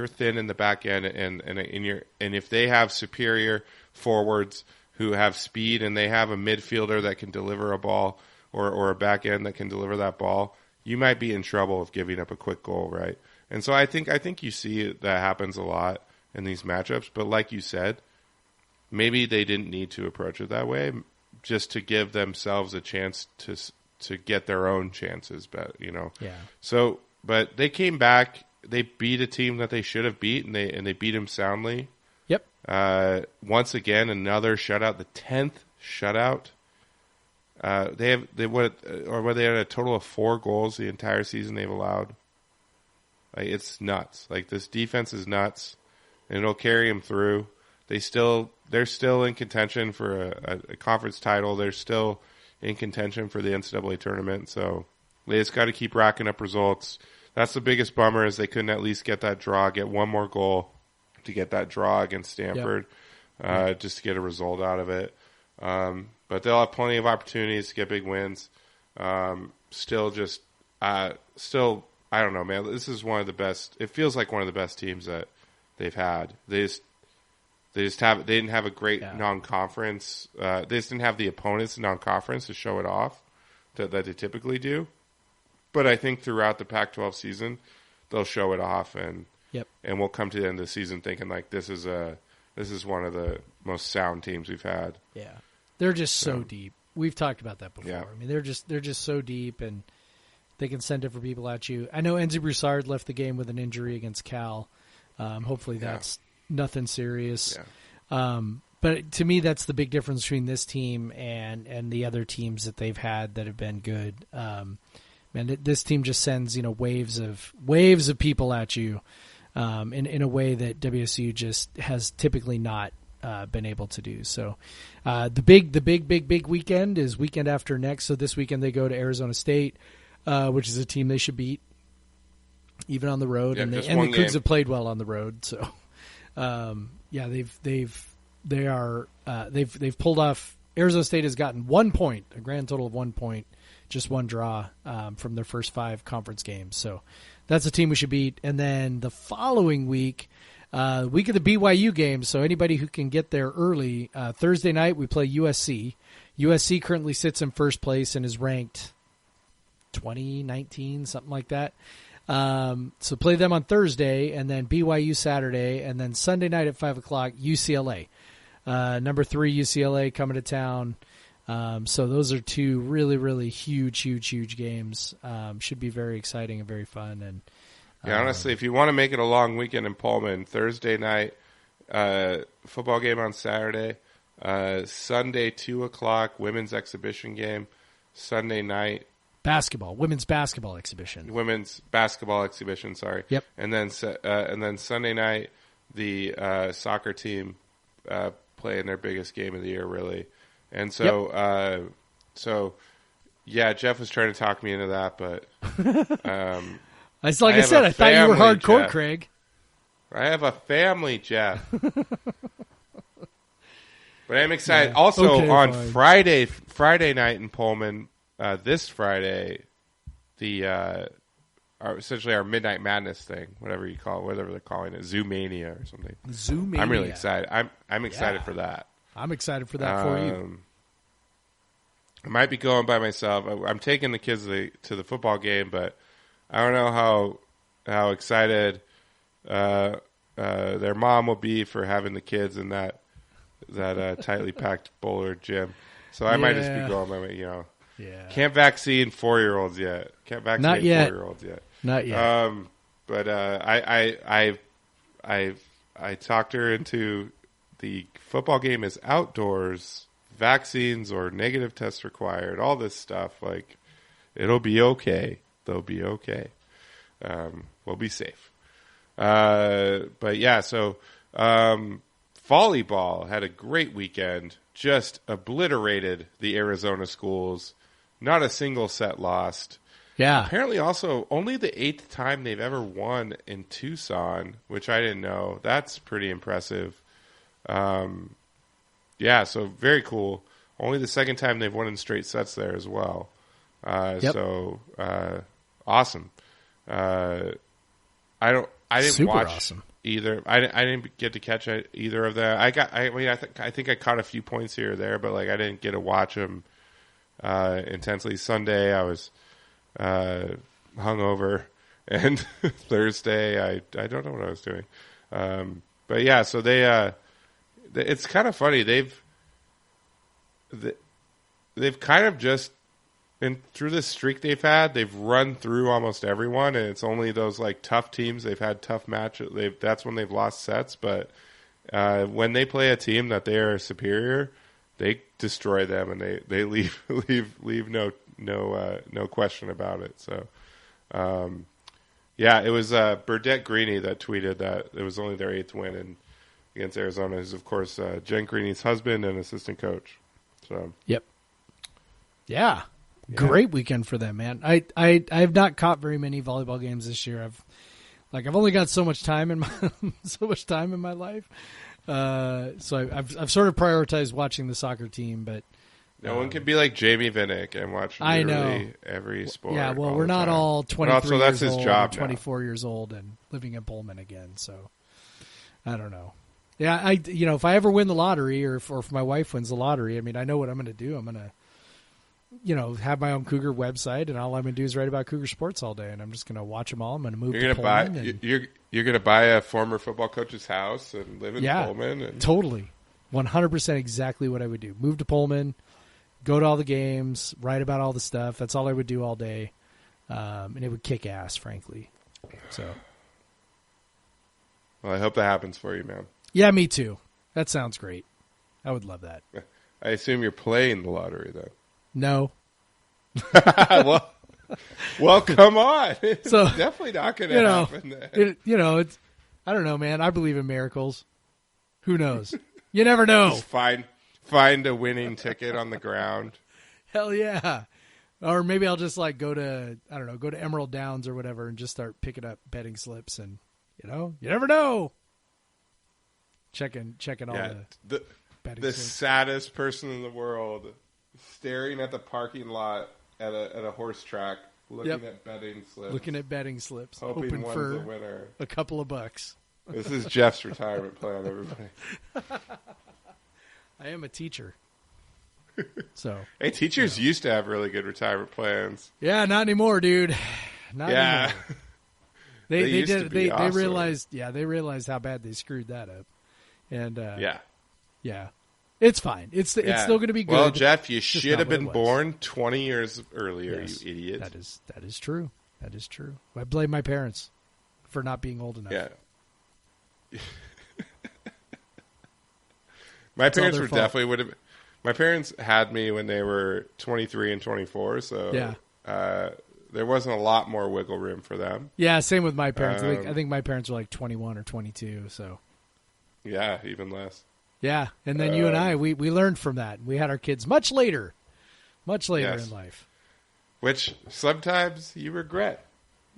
thin in the back end, and if they have superior forwards who have speed and they have a midfielder that can deliver a ball or a back end that can deliver that ball, you might be in trouble of giving up a quick goal, right? And so I think you see that happens a lot in these matchups. But like you said, maybe they didn't need to approach it that way, just to give themselves a chance to get their own chances. But
Yeah.
So, but they came back. They beat a team that they should have beat, and they beat them soundly.
Yep.
Once again, another shutout, the 10th shutout. They had a total of 4 goals the entire season they've allowed. Like, it's nuts. Like, this defense is nuts, and it'll carry them through. They're still in contention for a conference title. They're still in contention for the NCAA tournament. So they just got to keep racking up results. That's the biggest bummer, is they couldn't at least get that draw, get one more goal to get that draw against Stanford, just to get a result out of it. But they'll have plenty of opportunities to get big wins. Still, I don't know, man. This is one of the best. It feels like one of the best teams that they've had. They didn't have a great non-conference. They just didn't have the opponents in non-conference to show it off that they typically do. But I think throughout the Pac-12 season, they'll show it off, and we'll come to the end of the season thinking like this is one of the most sound teams we've had.
Yeah, they're just so deep. We've talked about that before.
Yeah.
I mean, they're just so deep, and they can send different people at you. I know Enzi Broussard left the game with an injury against Cal. Hopefully that's nothing serious.
Yeah.
But to me, that's the big difference between this team and the other teams that they've had that have been good. Man, this team just sends waves of people at you in a way that WSU just has typically not been able to do. So the big weekend is weekend after next. So this weekend they go to Arizona State, which is a team they should beat even on the road, and the Cougs have played well on the road. So they've pulled off. Arizona State has gotten 1 point, a grand total of 1 point, just one draw from their first 5 conference games. So that's a team we should beat. And then the following week of the BYU games. So anybody who can get there early, Thursday night we play USC. USC currently sits in first place and is ranked 2019, something like that. So play them on Thursday, and then BYU Saturday, and then Sunday night at 5:00 UCLA. Number 3 UCLA coming to town. So those are 2 really, really huge games. Should be very exciting and very fun. And
honestly, if you want to make it a long weekend in Pullman, Thursday night football game on Saturday, Sunday 2:00 women's exhibition game, Sunday night
women's basketball exhibition.
Sorry.
Yep.
And then Sunday night the soccer team playing their biggest game of the year, really. And so, Jeff was trying to talk me into that, but
I thought you were hardcore,
Jeff.
Craig.
I have a family, Jeff. But I'm excited. Yeah. Also, on Friday night in Pullman, this Friday, essentially our Midnight Madness thing, whatever they're calling it, Zoomania or something.
Zoomania.
I'm really excited. I'm excited for that.
I'm excited for that for you.
I might be going by myself. I'm taking the kids to the football game, but I don't know how excited their mom will be for having the kids in that that tightly packed bowler gym. So I might just be going my way.
Yeah.
Can't vaccine 4-year-olds yet. Can't vaccinate
Not yet.
4-year-olds yet.
Not yet.
But I talked her into the football game is outdoors, vaccines or negative tests required, all this stuff. Like, it'll be okay. They'll be okay. We'll be safe. But yeah, so volleyball had a great weekend. Just obliterated the Arizona schools. Not a single set lost.
Yeah.
Apparently also only the 8th time they've ever won in Tucson, which I didn't know. That's pretty impressive. Yeah, so very cool. Only the 2nd time they've won in straight sets there as well.
Yep.
So awesome. I didn't
Super
watch
awesome.
either. I didn't get to catch either of them. I think I caught a few points here or there, but like I didn't get to watch them intensely. Sunday I was hungover, and Thursday I don't know what I was doing. But yeah, so it's kind of funny. They've kind of just been through this streak they've had. They've run through almost everyone, and it's only those like tough teams they've had tough matches. That's when they've lost sets. But when they play a team that they are superior, they destroy them, and they leave no question about it. So yeah, it was Burdette Greeny that tweeted that it was only their 8th win against Arizona. Who's of course Jen Greeny's husband and assistant coach. So
Yep. Yeah. Great weekend for them, man. I have not caught very many volleyball games this year. I've only got so much time in my life. So I've sort of prioritized watching the soccer team, but
no one can be like Jamie Vinnick and watch literally every sport.
Yeah, well,
all
we're
the
not
time.
all 23
But also, that's
years
his
old,
job
and
now.
24 years old, and living in Pullman again. So I don't know. Yeah, if I ever win the lottery, or if my wife wins the lottery, I mean, I know what I'm going to do. I'm going to, have my own Cougar website, and all I'm going to do is write about Cougar sports all day, and I'm just going to watch them all. I'm going to move
You're
to
gonna buy.
Pullman. And,
You're gonna buy a former football coach's house and live in Pullman. And
totally, 100% exactly what I would do. Move to Pullman, go to all the games, write about all the stuff. That's all I would do all day, and it would kick ass, frankly. So,
well, I hope that happens for you, man.
yeah, me too. That sounds great. I would love that.
I assume you're playing the lottery, though.
No.
well, come on. It's
So,
definitely not going to happen. Then.
It's, I don't know, man. I believe in miracles. Who knows? You never know.
Just find a winning ticket on the ground.
Hell yeah. Or maybe I'll just go to Emerald Downs or whatever and just start picking up betting slips, and you never know. Checking all the betting
the
slips.
saddest person in the world, staring at the parking lot at a horse track, looking at betting slips, hoping
hoping
one's
for
the winner.
a couple of bucks.
This is Jeff's retirement plan, everybody.
I am a teacher. So
Hey, teachers used to have really good retirement plans.
yeah, not anymore, dude. Not
Yeah.
anymore.
They
They
used to
did.
be
They
awesome.
realized how bad they screwed that up, and
Yeah.
it's fine. It's still going to be good.
Well, Jeff, you
It's just
should
not
have
what it
been
was.
born 20 years earlier,
Yes,
you idiot.
That is true. That is true. I blame my parents for not being old enough.
Yeah. My parents
their
were
fault.
definitely would have. My parents had me when they were 23 and 24, so there wasn't a lot more wiggle room for them.
Yeah, same with my parents. I think my parents were 21 or 22. So
Yeah, even less.
yeah, and then you and I, we learned from that. We had our kids much later
Yes.
in life.
Which sometimes you regret.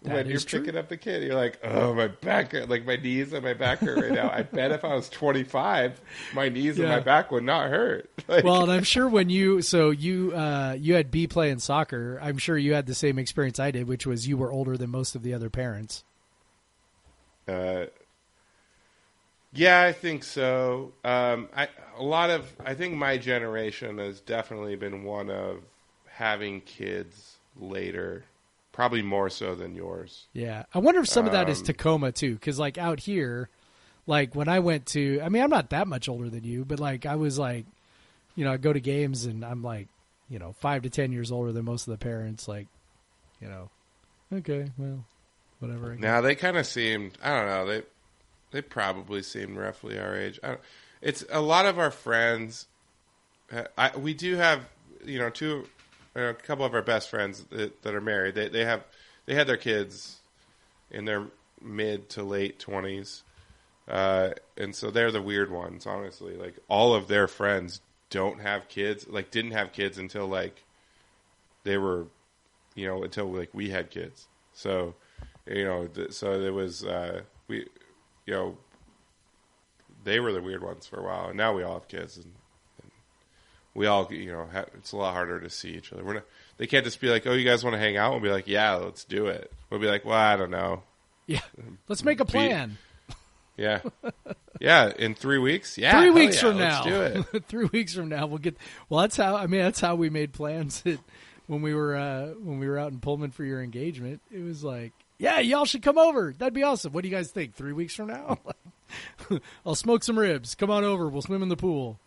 That
When you're
is true.
picking up the kid, you're like, oh, my back, like my knees and my back hurt right now. I bet if I was 25, my knees and
Yeah.
my back would not hurt. Like,
Well, and I'm sure when you had B play in soccer, I'm sure you had the same experience I did, which was you were older than most of the other parents.
yeah, I think so. I think my generation has definitely been one of having kids later, probably more so than yours.
Yeah, I wonder if some of that is Tacoma too, because out here, like when I went to, I mean, I'm not that much older than you, but like I was like, you know, I go to games and I'm like, you know, 5 to 10 years older than most of the parents. Like, you know, okay, well, whatever.
Now they kind of seemed, I don't know, they probably seemed roughly our age. It's a lot of our friends. We do have, you know, a couple of our best friends that are married. They had their kids in their mid to late 20s, and so they're the weird ones. Honestly, like all of their friends don't have kids. Like didn't have kids until like they were, you know, until like we had kids. So, you know, so there was we, you know, they were the weird ones for a while, and now we all have kids, and we all, you know, it's a lot harder to see each other. They can't just be like, "Oh, you guys want to hang out?" We'll be like, "Yeah, let's do it." We'll be like, "Well, I don't know."
Yeah, let's make a plan.
Yeah, yeah. In 3 weeks. Yeah,
3 weeks from
let's
now.
do it.
3 weeks from now, we'll get. Well, that's how. I mean, that's how we made plans when we were out in Pullman for your engagement. It was like, yeah, y'all should come over. That'd be awesome. What do you guys think? 3 weeks from now, I'll smoke some ribs. Come on over. We'll swim in the pool.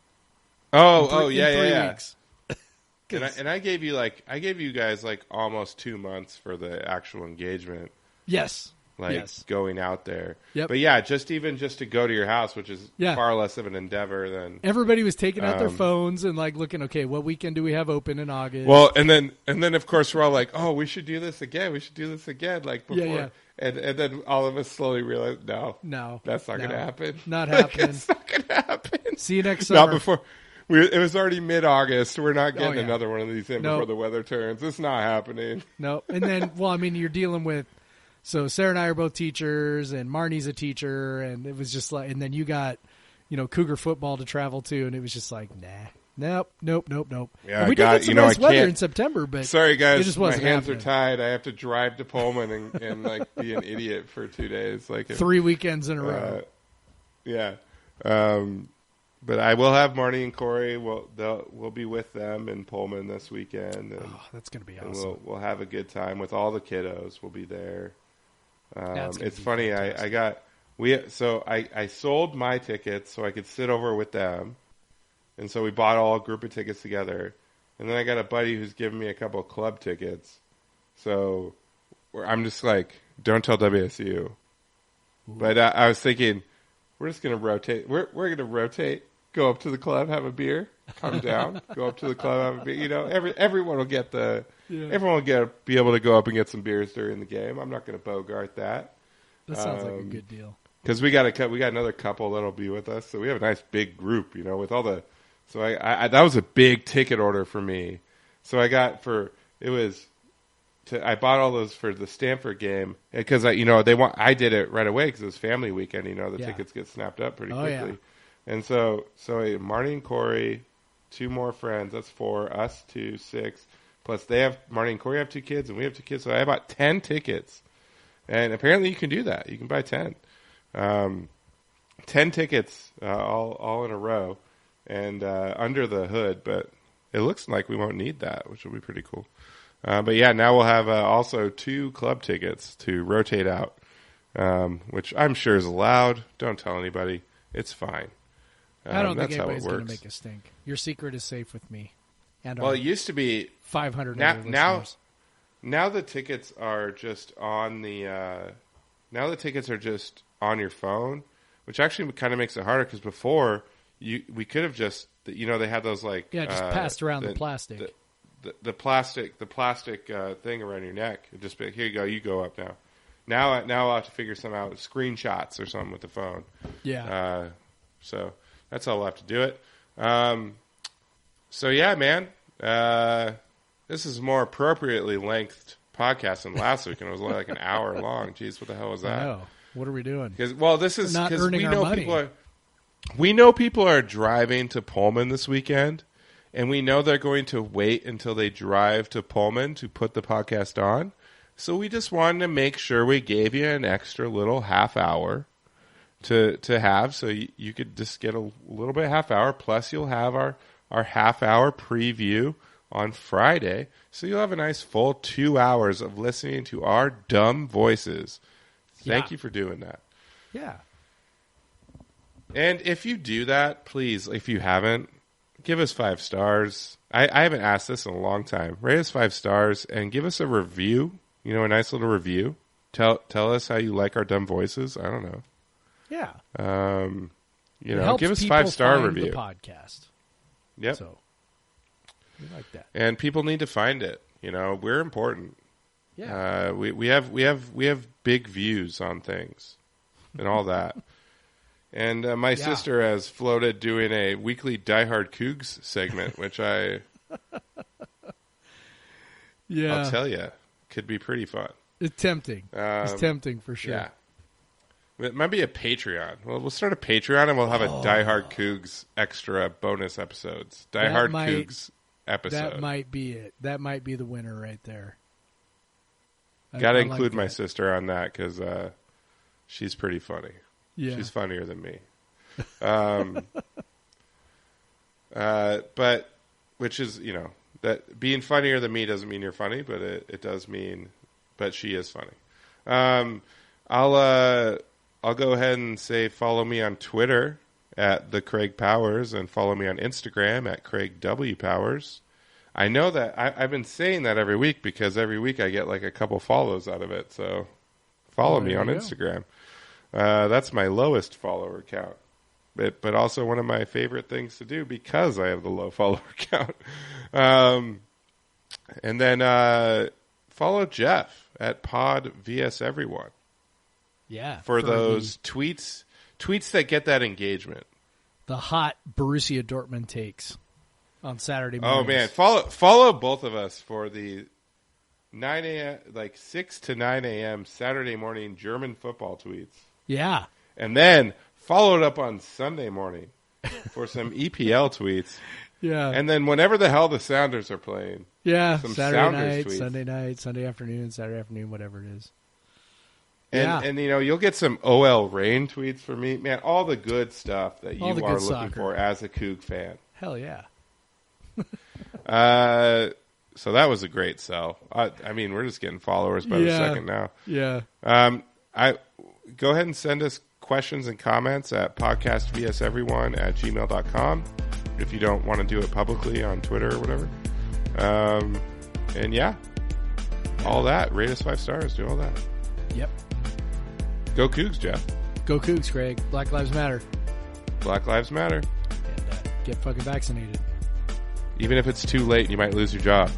Oh, yeah.
Weeks.
And I gave you guys like almost 2 months for the actual engagement.
Yes.
Like going out there.
Yep.
But yeah, just to go to your house, which is
Yeah.
far less of an endeavor than
Everybody was taking out their phones and like looking, okay, what weekend do we have open in August?
Well, and then of course we're all like, oh, we should do this again. Like before.
Yeah.
And then all of us slowly realized, no, that's not going to happen.
Not happening.
It's not going to happen.
See you next summer.
Not before. It was already mid-August. We're not getting
yeah.
another one of these in before the weather turns. It's not happening.
No. And then, well, I mean, you're dealing with, so Sarah and I are both teachers and Marnie's a teacher. And it was just like, and then you got, you know, Cougar football to travel to. And it was just like, nope.
Yeah,
and we did get some nice weather in September, but
sorry guys,
it just
my
wasn't
hands
happening.
are tied. I have to drive to Pullman and like be an idiot for 2 days. Like
3 weekends in a row.
Yeah. But I will have Marnie and Corey. We'll be with them in Pullman this weekend. And,
that's going to be awesome.
We'll have a good time with all the kiddos. We'll be there. It's funny.
Fantastic.
I sold my tickets so I could sit over with them, and so we bought all a group of tickets together. And then I got a buddy who's giving me a couple of club tickets. So I'm just like, don't tell WSU. Ooh. But I was thinking, we're just going to rotate. We're going to rotate. Go up to the club, have a beer, come down. Go up to the club, have a beer. You know, everyone will get everyone will be able to go up and get some beers during the game. I'm not going to bogart that.
That sounds like a good deal.
Because we got another couple that'll be with us, so we have a nice big group. You know, with all the. So I that was a big ticket order for me. So I bought all those for the Stanford game because I did it right away because it was family weekend. You know, the tickets get snapped up pretty quickly. Yeah. And so Marnie and Corey, 2 more friends. That's 4. Us 2, 6. Plus Marnie and Corey have 2 kids and we have 2 kids. So I bought 10 tickets. And apparently you can do that. You can buy 10. 10 tickets all in a row and under the hood. But it looks like we won't need that, which will be pretty cool. But yeah, now we'll have also 2 club tickets to rotate out, which I'm sure is allowed. Don't tell anybody. It's fine.
I don't think
anybody's
going to make a stink. Your secret is safe with me. And
well, it used to be
500
now the tickets are just on the now the tickets are just on your phone, which actually kind of makes it harder because before we could have just they had those like
just passed around the plastic.
The plastic thing around your neck. It'd just be like, here you go, you go up now. Now I'll have to figure some out, screenshots or something with the phone.
Yeah.
So that's how we'll have to do it. So yeah, man, this is more appropriately lengthed podcast than last week, and it was only like an hour long. Jeez, what the hell was that?
I know. What are we doing?
Because we know people are driving to Pullman this weekend, and we know they're going to wait until they drive to Pullman to put the podcast on. So we just wanted to make sure we gave you an extra little half hour to have, so you could just get a little bit half hour. Plus, you'll have our half hour preview on Friday, so you'll have a nice full 2 hours of listening to our dumb voices. Thank you for doing that.
Yeah.
And if you do that, please, if you haven't, give us 5 stars. I haven't asked this in a long time. Rate us 5 stars and give us a review. You know, a nice little review. Tell us how you like our dumb voices. I don't know.
Yeah.
You
It
know,
helps
give us
people
5-star
find
review.
the podcast.
Yep.
So we like that.
And people need to find it. You know, we're important.
Yeah.
We have big views on things and all that. And my sister has floated doing a weekly Die Hard Cougs segment, which I'll tell you, could be pretty fun.
It's tempting. It's tempting for sure.
Yeah. It might be a Patreon. Well, we'll start a Patreon and we'll have a Die Hard Cougs extra bonus episodes. Cougs episode.
That might be it. That might be the winner right there.
Got to
I
include
like
my
that.
sister on that because she's pretty funny.
Yeah.
She's funnier than me. But which is, you know, that being funnier than me doesn't mean you're funny, but it does mean, but she is funny. I'll go ahead and say follow me on Twitter at the Craig Powers and follow me on Instagram at Craig W Powers. I know that I've been saying that every week because every week I get like a couple follows out of it. So follow me on Instagram. That's my lowest follower count, but also one of my favorite things to do because I have the low follower count. And then follow Jeff at Pod VS Everyone.
Yeah.
For those tweets that get that engagement.
The hot Borussia Dortmund takes on Saturday
Oh
mornings.
man, follow both of us for the 9 a.m. like 6 to 9 a.m. Saturday morning German football tweets.
Yeah.
And then follow it up on Sunday morning for some EPL tweets.
Yeah.
And then whenever the hell the Sounders are playing.
Yeah.
Some
Saturday
Sounders
night,
tweets.
Sunday night, Sunday afternoon, Saturday afternoon, whatever it is.
And you know, you'll get some OL Rain tweets from me. Man, all the good stuff that you
All the
are
good
looking
soccer.
for as a Coug fan.
Hell yeah.
So that was a great sell. I mean, we're just getting followers by the second now.
Yeah.
I go ahead and send us questions and comments at podcastvseveryone@gmail.com if you don't want to do it publicly on Twitter or whatever. And yeah, all that. Rate us 5 stars. Do all that.
Yep.
Go Cougs, Jeff.
Go Cougs, Craig. Black Lives Matter.
Black Lives Matter.
And get fucking vaccinated.
Even if it's too late, you might lose your job.